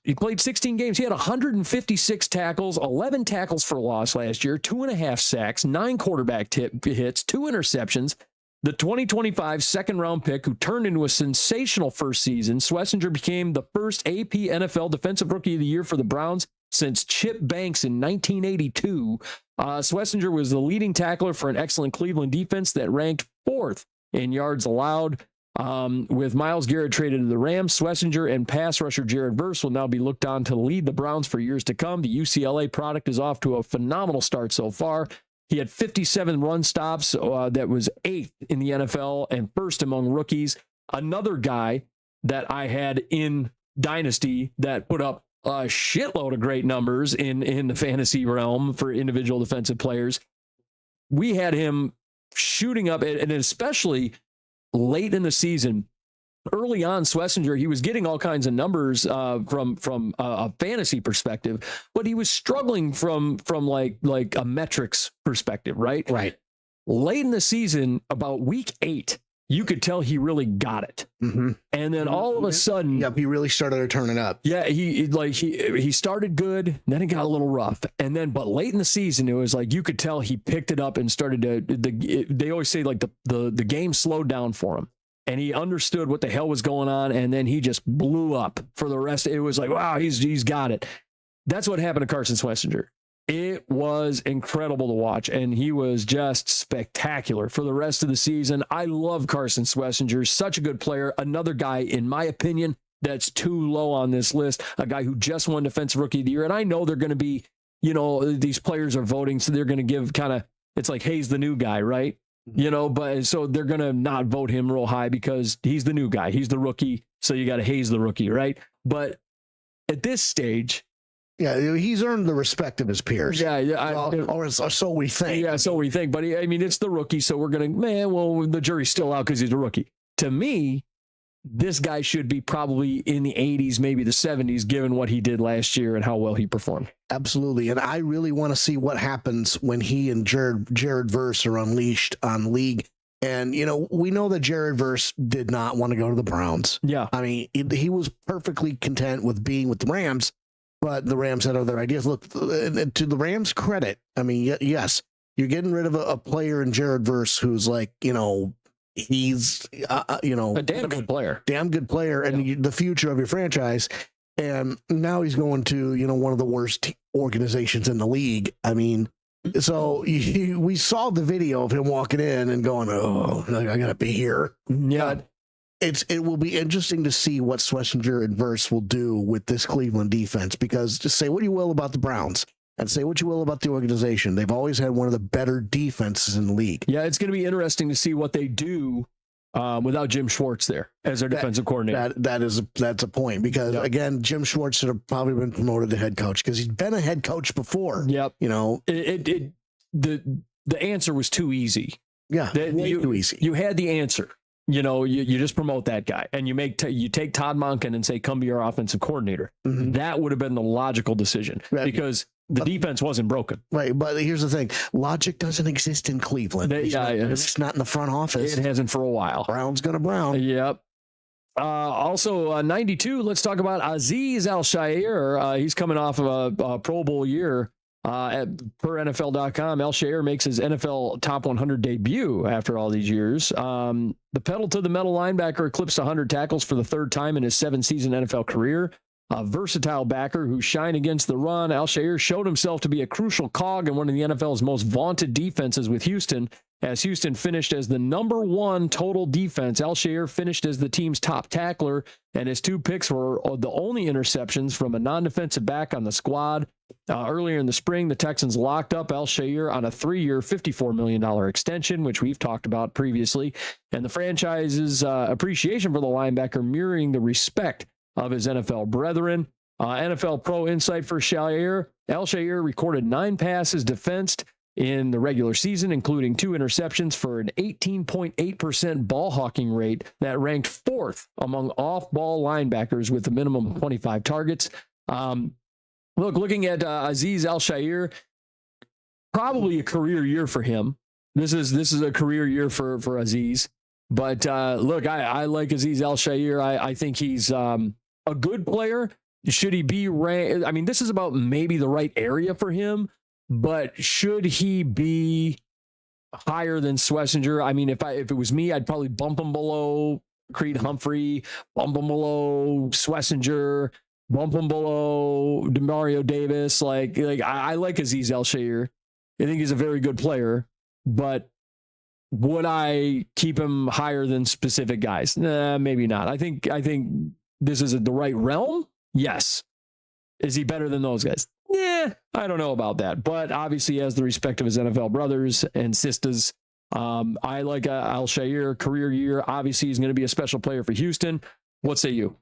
He played 16 games. He had 156 tackles, 11 tackles for loss last year, 2.5 sacks, 9 quarterback hits, 2 interceptions. The 2025 second-round pick who turned into a sensational first season, Schlesinger became the first AP NFL Defensive Rookie of the Year for the Browns since Chip Banks in 1982. Schlesinger was the leading tackler for an excellent Cleveland defense that ranked 4th in yards allowed. With Myles Garrett traded to the Rams, Schlesinger and pass rusher Jared Verse will now be looked on to lead the Browns for years to come. The UCLA product is off to a phenomenal start so far. He had 57 run stops. That was 8th in the NFL and 1st among rookies. Another guy that I had in Dynasty that put up a shitload of great numbers in the fantasy realm for individual defensive players. We had him shooting up, and especially late in the season. Early on, Schlesinger, he was getting all kinds of numbers from a fantasy perspective, but he was struggling from like a metrics perspective, right? Right. Late in the season, about week 8, you could tell he really got it. Mm-hmm. And then all of a sudden, Yep, he really started to turn it up. yeah, he started good, then it got a little rough. And then, but late in the season, it was like you could tell he picked it up and started to, they always say like the game slowed down for him. And he understood what the hell was going on, and then he just blew up for the rest. It was like, wow, he's got it. That's what happened to Carson Schlesinger. It was incredible to watch, and he was just spectacular for the rest of the season. I love Carson Schlesinger, such a good player. Another guy, in my opinion, that's too low on this list, a guy who just won Defensive Rookie of the Year. And I know they're going to be, these players are voting, so they're going to give it's like, hey, he's the new guy, right? But so they're going to not vote him real high because he's the new guy. He's the rookie. So you got to haze the rookie, right? But at this stage, yeah, he's earned the respect of his peers. Yeah. Or so we think. Yeah, so we think. But it's the rookie. So we're going to, the jury's still out because he's a rookie. To me, this guy should be probably in the 80s, maybe the 70s, given what he did last year and how well he performed. Absolutely. And I really want to see what happens when he and Jared Verse are unleashed on league. And, we know that Jared Verse did not want to go to the Browns. Yeah. I mean, he was perfectly content with being with the Rams, but the Rams had other ideas. Look, to the Rams' credit, I mean, yes, you're getting rid of a player in Jared Verse who's like, he's, a damn good player. Damn good player and the future of your franchise. And now he's going to, one of the worst organizations in the league. I mean, so we saw the video of him walking in and going, oh, I got to be here. Yeah. But it will be interesting to see what Schlesinger and Verse will do with this Cleveland defense, because just say what you will about the Browns and say what you will about the organization, they've always had one of the better defenses in the league. Yeah, it's going to be interesting to see what they do without Jim Schwartz there as their defensive coordinator. That's a point, because again, Jim Schwartz should have probably been promoted to head coach because he's been a head coach before. Yep. The answer was too easy. Yeah, too easy. You had the answer. You just promote that guy and you take Todd Monken and say, come be our offensive coordinator. Mm-hmm. That would have been the logical decision because the defense wasn't broken. Right. But here's the thing. Logic doesn't exist in Cleveland. It's not in the front office. It hasn't for a while. Brown's going to Brown. Yep. Also, 92, let's talk about Azeez Al-Shaair. He's coming off of a Pro Bowl year. Per NFL.com, Al-Shaair makes his NFL top 100 debut after all these years. The pedal to the metal linebacker eclipsed 100 tackles for the 3rd time in his 7-season NFL career. A versatile backer who shined against the run, Al-Shaair showed himself to be a crucial cog in one of the NFL's most vaunted defenses with Houston. As Houston finished as the number 1 total defense, Al-Shaair finished as the team's top tackler, and his 2 picks were the only interceptions from a non-defensive back on the squad. Earlier in the spring, the Texans locked up Al-Shaair on a 3-year, $54 million extension, which we've talked about previously, and the franchise's appreciation for the linebacker mirroring the respect of his NFL brethren. NFL Pro Insight for Al-Shaair recorded 9 passes defensed in the regular season, including 2 interceptions for an 18.8% ball hawking rate that ranked 4th among off-ball linebackers with a minimum of 25 targets. Looking at Azeez Al-Shaair, probably a career year for him. This is a career year for Azeez. But I like Azeez Al-Shaair. I think he's a good player. Should he be ranked? I mean, this is about maybe the right area for him, but should he be higher than Schlesinger? I mean, if it was me, I'd probably bump him below Creed Humphrey, bump him below Schlesinger, bump him below Demario Davis. I like Azeez Al-Shaair. I think he's a very good player, but would I keep him higher than specific guys? Nah, maybe not. I think this is the right realm. Yes. Is he better than those guys? Yeah, I don't know about that. But obviously he has the respect of his NFL brothers and sisters. I like Al-Shaair, career year. Obviously he's going to be a special player for Houston. What say you?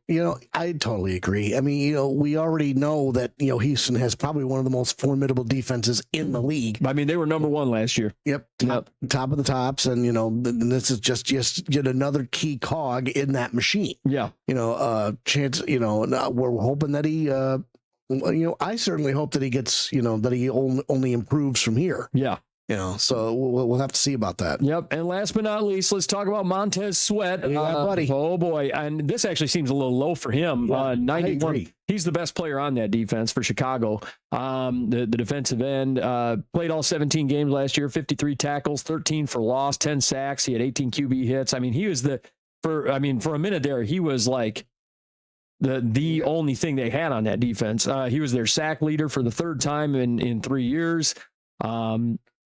I totally agree. I mean, we already know that, Houston has probably one of the most formidable defenses in the league. I mean, they were number one last year. Yep. Top of the tops. And, this is just yet another key cog in that machine. Yeah. Chance, we're hoping that he, I certainly hope that he gets, that he only improves from here. Yeah. So we'll have to see about that. Yep. And last but not least, let's talk about Montez Sweat. Buddy. Oh, boy. And this actually seems a little low for him. 91. He's the best player on that defense for Chicago. The defensive end played all 17 games last year, 53 tackles, 13 for loss, 10 sacks. He had 18 QB hits. I mean, he was for a minute there, he was like the only thing they had on that defense. He was their sack leader for the third time in 3 years.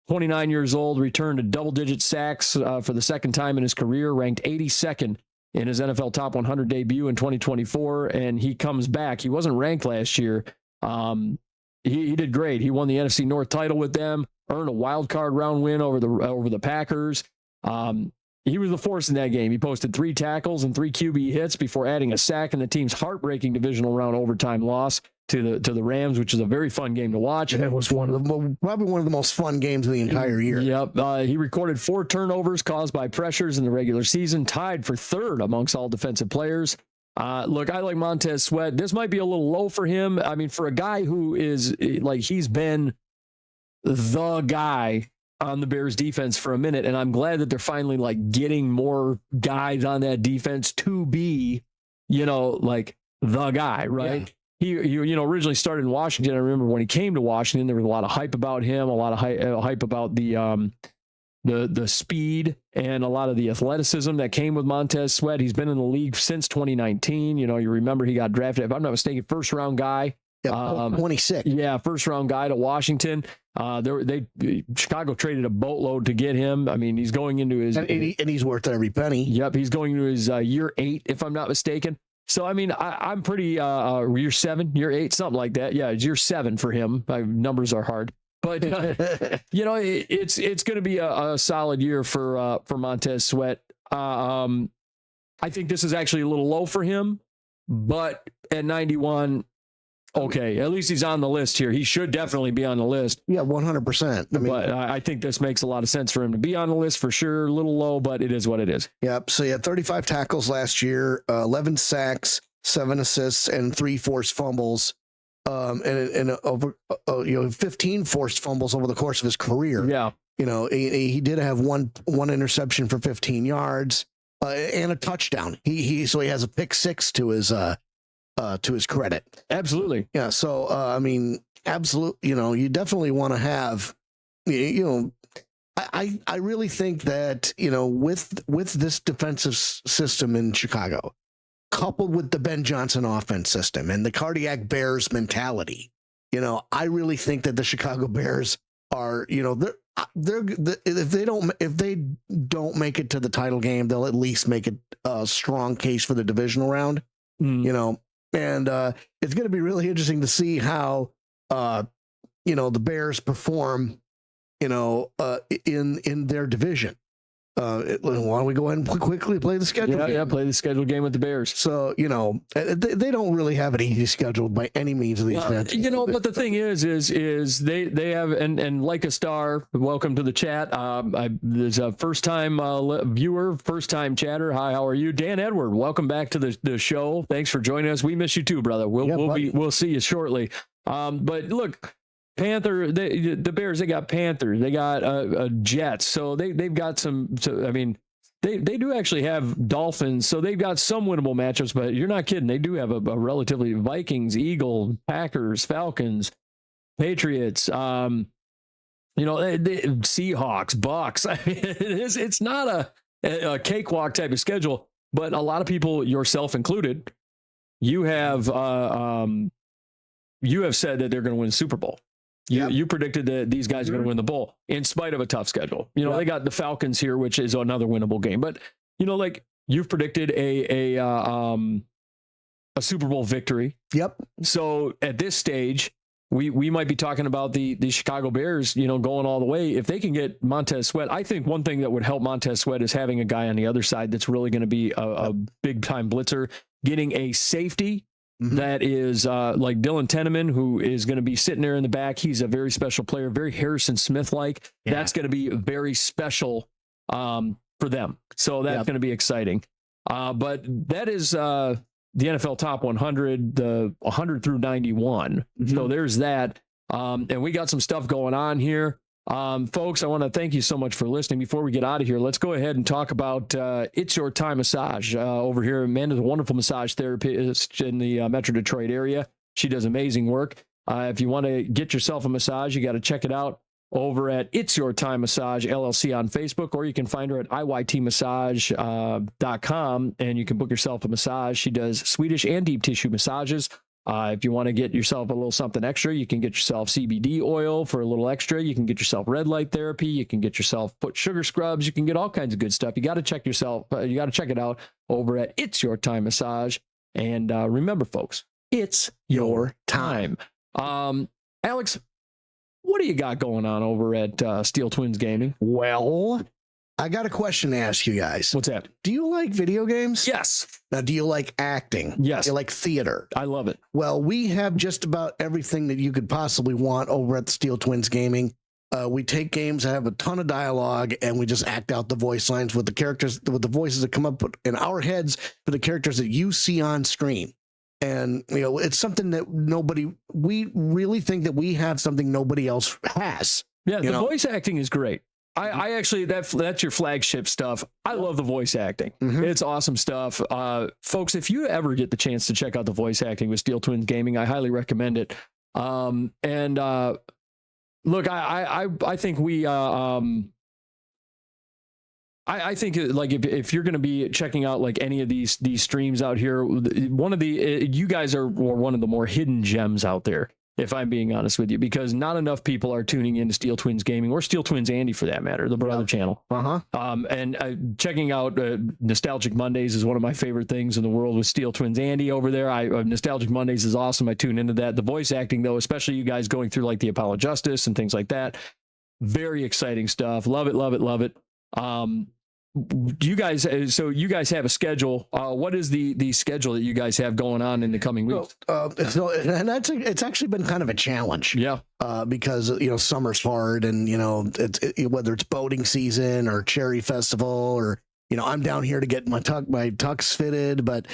29 years old, returned to double-digit sacks for the second time in his career, ranked 82nd in his NFL Top 100 debut in 2024, and he comes back. He wasn't ranked last year. He did great. He won the NFC North title with them, earned a wild card round win over the Packers. He was the force in that game. He posted 3 tackles and 3 QB hits before adding a sack in the team's heartbreaking divisional round overtime loss to the Rams, which is a very fun game to watch. It was probably one of the most fun games of the entire year. Yep. He recorded 4 turnovers caused by pressures in the regular season, tied for third amongst all defensive players. Look, I like Montez Sweat. This might be a little low for him. I mean, for a guy who is he's been the guy on the Bears defense for a minute, and I'm glad that they're finally getting more guys on that defense to be, the guy, right? Yeah. He originally started in Washington. I remember when he came to Washington, there was a lot of hype about him, a lot of hype about the speed and a lot of the athleticism that came with Montez Sweat. He's been in the league since 2019. You remember he got drafted, if I'm not mistaken, first round guy. Yeah, 26. Yeah, first round guy to Washington. Chicago traded a boatload to get him. I mean, he's going into his and he's worth every penny. Yep, he's going into his year 8, if I'm not mistaken. So, I mean, I'm pretty, year 7, year 8, something like that. Yeah, it's year 7 for him. My numbers are hard. But, it's going to be a solid year for Montez Sweat. I think this is actually a little low for him. But at 91, okay, at least he's on the list here. He should definitely be on the list. Yeah, 100%. But I think this makes a lot of sense for him to be on the list for sure. A little low, but it is what it is. Yep. So he had 35 tackles last year, 11 sacks, 7 assists, and 3 forced fumbles. And over 15 forced fumbles over the course of his career. Yeah. He did have one interception for 15 yards and a touchdown. So he has a pick 6 to his credit. Absolutely. Yeah. So, absolutely, you definitely want to have, I really think that, with this defensive system in Chicago, coupled with the Ben Johnson offense system and the cardiac Bears mentality, I really think that the Chicago Bears are, if they don't make it to the title game, they'll at least make it a strong case for the divisional round, And it's going to be really interesting to see how, the Bears perform, in their division. Why don't we go ahead and quickly play the schedule game? Yeah, play the scheduled game with the Bears. So, they don't really have an easy schedule by any means of these events. But the thing is they have, and like a star, welcome to the chat. There's a first-time viewer, first-time chatter. Hi, how are you? Dan Edward, welcome back to the show. Thanks for joining us. We miss you too, brother. We'll see you shortly. But look, the Bears, they got Panthers, they got Jets, so they've got some. So, I mean, they do actually have Dolphins, so they've got some winnable matchups. But you're not kidding, they do have a relatively Vikings, Eagles, Packers, Falcons, Patriots, Seahawks, Bucks. I mean, it's not a cakewalk type of schedule, but a lot of people, yourself included, you have said that they're going to win the Super Bowl. You predicted that these guys are going to win the bowl in spite of a tough schedule. You know, they got the Falcons here, which is another winnable game. But, you know, like you've predicted a Super Bowl victory. Yep. So at this stage, we might be talking about the Chicago Bears, you know, going all the way. If they can get Montez Sweat, I think one thing that would help Montez Sweat is having a guy on the other side that's really going to be a big time blitzer, getting a safety that is like Dylan Tenneman, who is going to be sitting there in the back. He's a very special player, very Harrison Smith-like. Yeah. That's going to be very special for them. So that's going to be exciting. But that is the NFL Top 100, the 100 through 91. So there's that. And we got some stuff going on here. Folks, I want to thank you so much for listening. Before we get out of here, let's go ahead and talk about It's Your Time Massage over here. Amanda's a wonderful massage therapist in the Metro Detroit area. She does amazing work. If you want to get yourself a massage, you got to check it out over at It's Your Time Massage LLC on Facebook, or you can find her at iytmassage.com and you can book yourself a massage. She does Swedish and deep tissue massages. If you want to get yourself a little something extra, you can get yourself CBD oil for a little extra. You can get yourself red light therapy. You can get yourself foot sugar scrubs. You can get all kinds of good stuff. You got to check yourself. You got to check it out over at It's Your Time Massage. And remember, folks, it's your time. Alex, what do you got going on over at Steele Twins Gaming? Well, I got a question to ask you guys. What's that? Do you like video games? Yes. Now, do you like acting? Yes. Do you like theater? I love it. Well, we have just about everything that you could possibly want over at the Steele Twins Gaming. We take games that have a ton of dialogue and we just act out the voice lines with the characters, with the voices that come up in our heads for the characters that you see on screen. And, you know, it's something that we really think that we have something nobody else has. Yeah, the voice acting is great. I actually, that's your flagship stuff. I love the voice acting. It's awesome stuff. Folks, if you ever get the chance to check out the voice acting with Steele Twins Gaming, I highly recommend it. Look, I think we, I think like if you're going to be checking out like any of these streams out here, one of the you guys are one of the more hidden gems out there, if I'm being honest with you, because not enough people are tuning into Steele Twins Gaming or Steele Twins Andy for that matter, the brother channel. And checking out Nostalgic Mondays is one of my favorite things in the world with Steele Twins Andy over there. Nostalgic Mondays is awesome. I tune into that. The voice acting though, especially you guys going through like the Apollo Justice and things like that, very exciting stuff. Love it, love it, love it. You guys, so you guys have a schedule. What is the schedule that you guys have going on in the coming weeks? It's actually been kind of a challenge. Yeah. Because, you know, summer's hard and, you know, whether it's boating season or cherry festival or, you know, I'm down here to get my tux fitted, but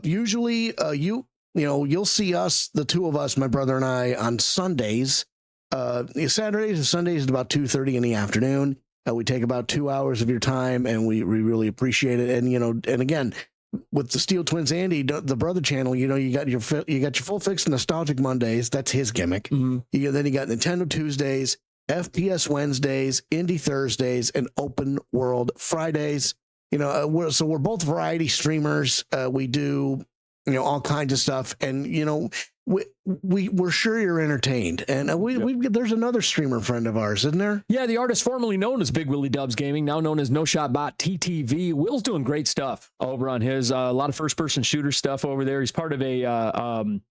usually you'll see us, the two of us, my brother and I, on Sundays. Saturdays and Sundays at about 2:30 in the afternoon. We take about 2 hours of your time, and we really appreciate it. And, you know, and again, with the Steele Twins Andy, the brother channel, you know, you got your full fix of Nostalgic Mondays. That's his gimmick. Then you got Nintendo Tuesdays, FPS Wednesdays, Indie Thursdays, and Open World Fridays. You know, we're both variety streamers. We do, you know, all kinds of stuff, and you know, we're sure you're entertained. And there's another streamer friend of ours, isn't there? Yeah, the artist formerly known as Big Willie Dubs Gaming, now known as No Shot Bot TTV. Will's doing great stuff over on his a lot of first person shooter stuff over there. He's part of a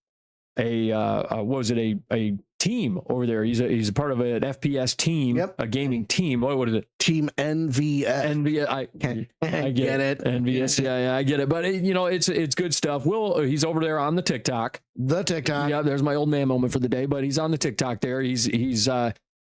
team over there. He's a part of an FPS team, a gaming team. What is it? Team NVS. I get it. NVS. Yeah, I get it. But you know, it's good stuff. He's over there on the TikTok. Yeah, there's my old man moment for the day. But he's on the TikTok there. He's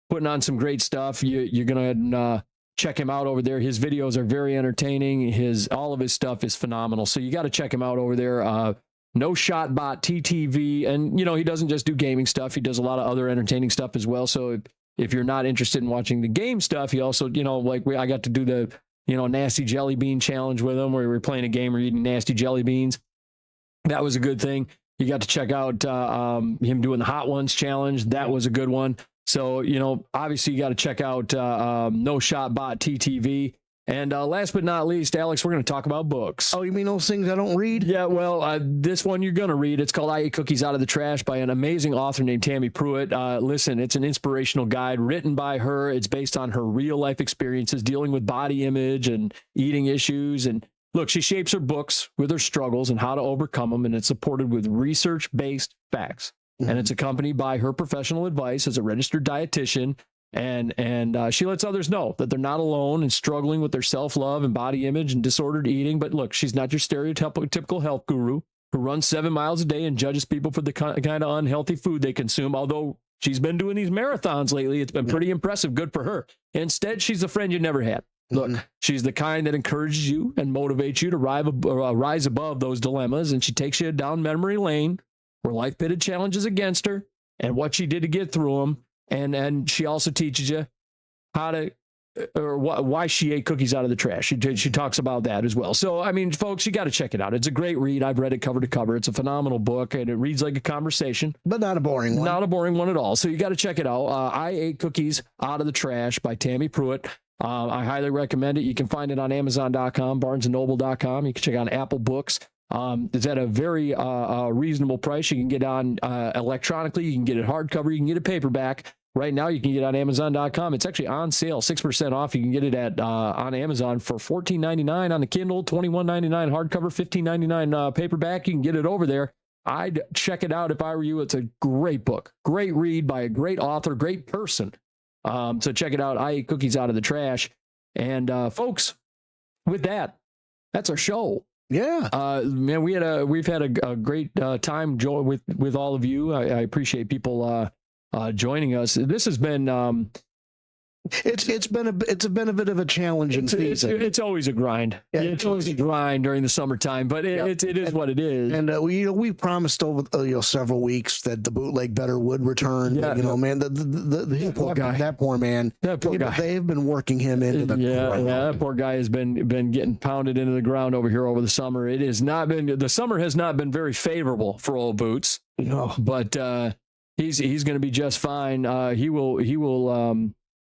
putting on some great stuff. You're gonna check him out over there. His videos are very entertaining. All of his stuff is phenomenal. So you got to check him out over there. No Shot Bot TTV, and you know, he doesn't just do gaming stuff, he does a lot of other entertaining stuff as well. So if you're not interested in watching the game stuff, he also, you know, like I got to do the, you know, nasty jelly bean challenge with him, where we were playing a game where eating nasty jelly beans. That was a good thing. You got to check out him doing the Hot Ones challenge. That was a good one. So, you know, obviously you got to check out No Shot Bot TTV. And last but not least, Alex, we're going to talk about books. Oh, you mean those things I don't read? Yeah, well, this one you're going to read. It's called I Ate Cookies Out of the Trash by an amazing author named Tammy Pruitt. Listen, it's an inspirational guide written by her. It's based on her real life experiences dealing with body image and eating issues. And look, she shapes her books with her struggles and how to overcome them. And it's supported with research-based facts. And it's accompanied by her professional advice as a registered dietitian. And she lets others know that they're not alone in struggling with their self-love and body image and disordered eating. But look, she's not your stereotypical health guru who runs 7 miles a day and judges people for the kind of unhealthy food they consume. Although she's been doing these marathons lately, it's been pretty impressive. Good for her. Instead, she's a friend you never had. Look, she's the kind that encourages you and motivates you to rise above those dilemmas. And she takes you down memory lane where life pitted challenges against her and what she did to get through them. And she also teaches you how to, or why she ate cookies out of the trash. She talks about that as well. So, I mean, folks, you got to check it out. It's a great read. I've read it cover to cover. It's a phenomenal book, and it reads like a conversation. But not a boring one. Not a boring one at all. So you got to check it out. I Ate Cookies Out of the Trash by Tammy Pruitt. I highly recommend it. You can find it on Amazon.com, BarnesandNoble.com. You can check out Apple Books. It's at a very reasonable price. You can get it on electronically. You can get it hardcover. You can get it paperback. Right now, you can get it on Amazon.com. It's actually on sale, 6% off. You can get it at on Amazon for $14.99 on the Kindle, $21.99 hardcover, $15.99 paperback. You can get it over there. I'd check it out if I were you. It's a great book, great read by a great author, great person. So check it out. I Ate Cookies Out of the Trash. And folks, with that, that's our show. Yeah, man, we've had a great time with all of you. I appreciate people joining us. This has been it's been a bit of a challenging season. It's always a grind. Yeah, it's always a grind during the summertime, but it is what it is. And we promised over several weeks that the bootleg better would return. Yeah, man, the poor guy, that poor man, that poor guy. They have been working him into the ground. That poor guy has been getting pounded into the ground over here over the summer. The summer has not been very favorable for old Boots. No, but he's going to be just fine.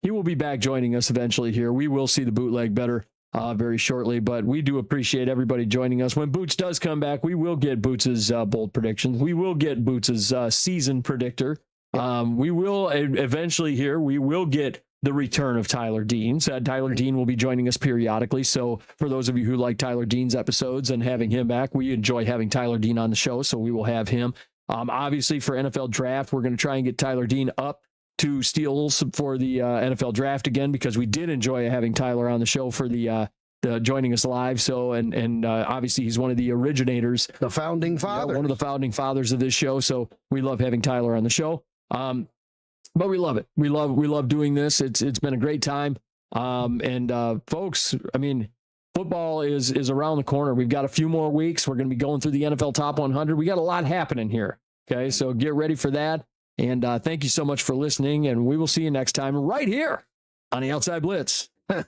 He will be back joining us eventually here. We will see the bootleg better very shortly, but we do appreciate everybody joining us. When Boots does come back, we will get Boots's bold predictions. We will get Boots's season predictor. We will eventually here, we will get the return of Tyler Dean. So Tyler Dean will be joining us periodically. So for those of you who like Tyler Dean's episodes and having him back, we enjoy having Tyler Dean on the show. So we will have him. Obviously for NFL draft, we're going to try and get Tyler Dean up to Steele's for the NFL draft again, because we did enjoy having Tyler on the show for the joining us live. So, and obviously he's one of the originators, the founding father, one of the founding fathers of this show. So we love having Tyler on the show. But we love it. We love doing this. It's been a great time. And folks, I mean, football is around the corner. We've got a few more weeks. We're going to be going through the NFL Top 100. We got a lot happening here. Okay, so get ready for that. And thank you so much for listening. And we will see you next time right here on the Outside Blitz. I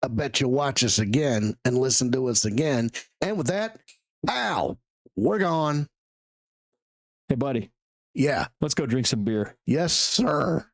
bet you'll watch us again and listen to us again. And with that, pow, we're gone. Hey, buddy. Yeah. Let's go drink some beer. Yes, sir.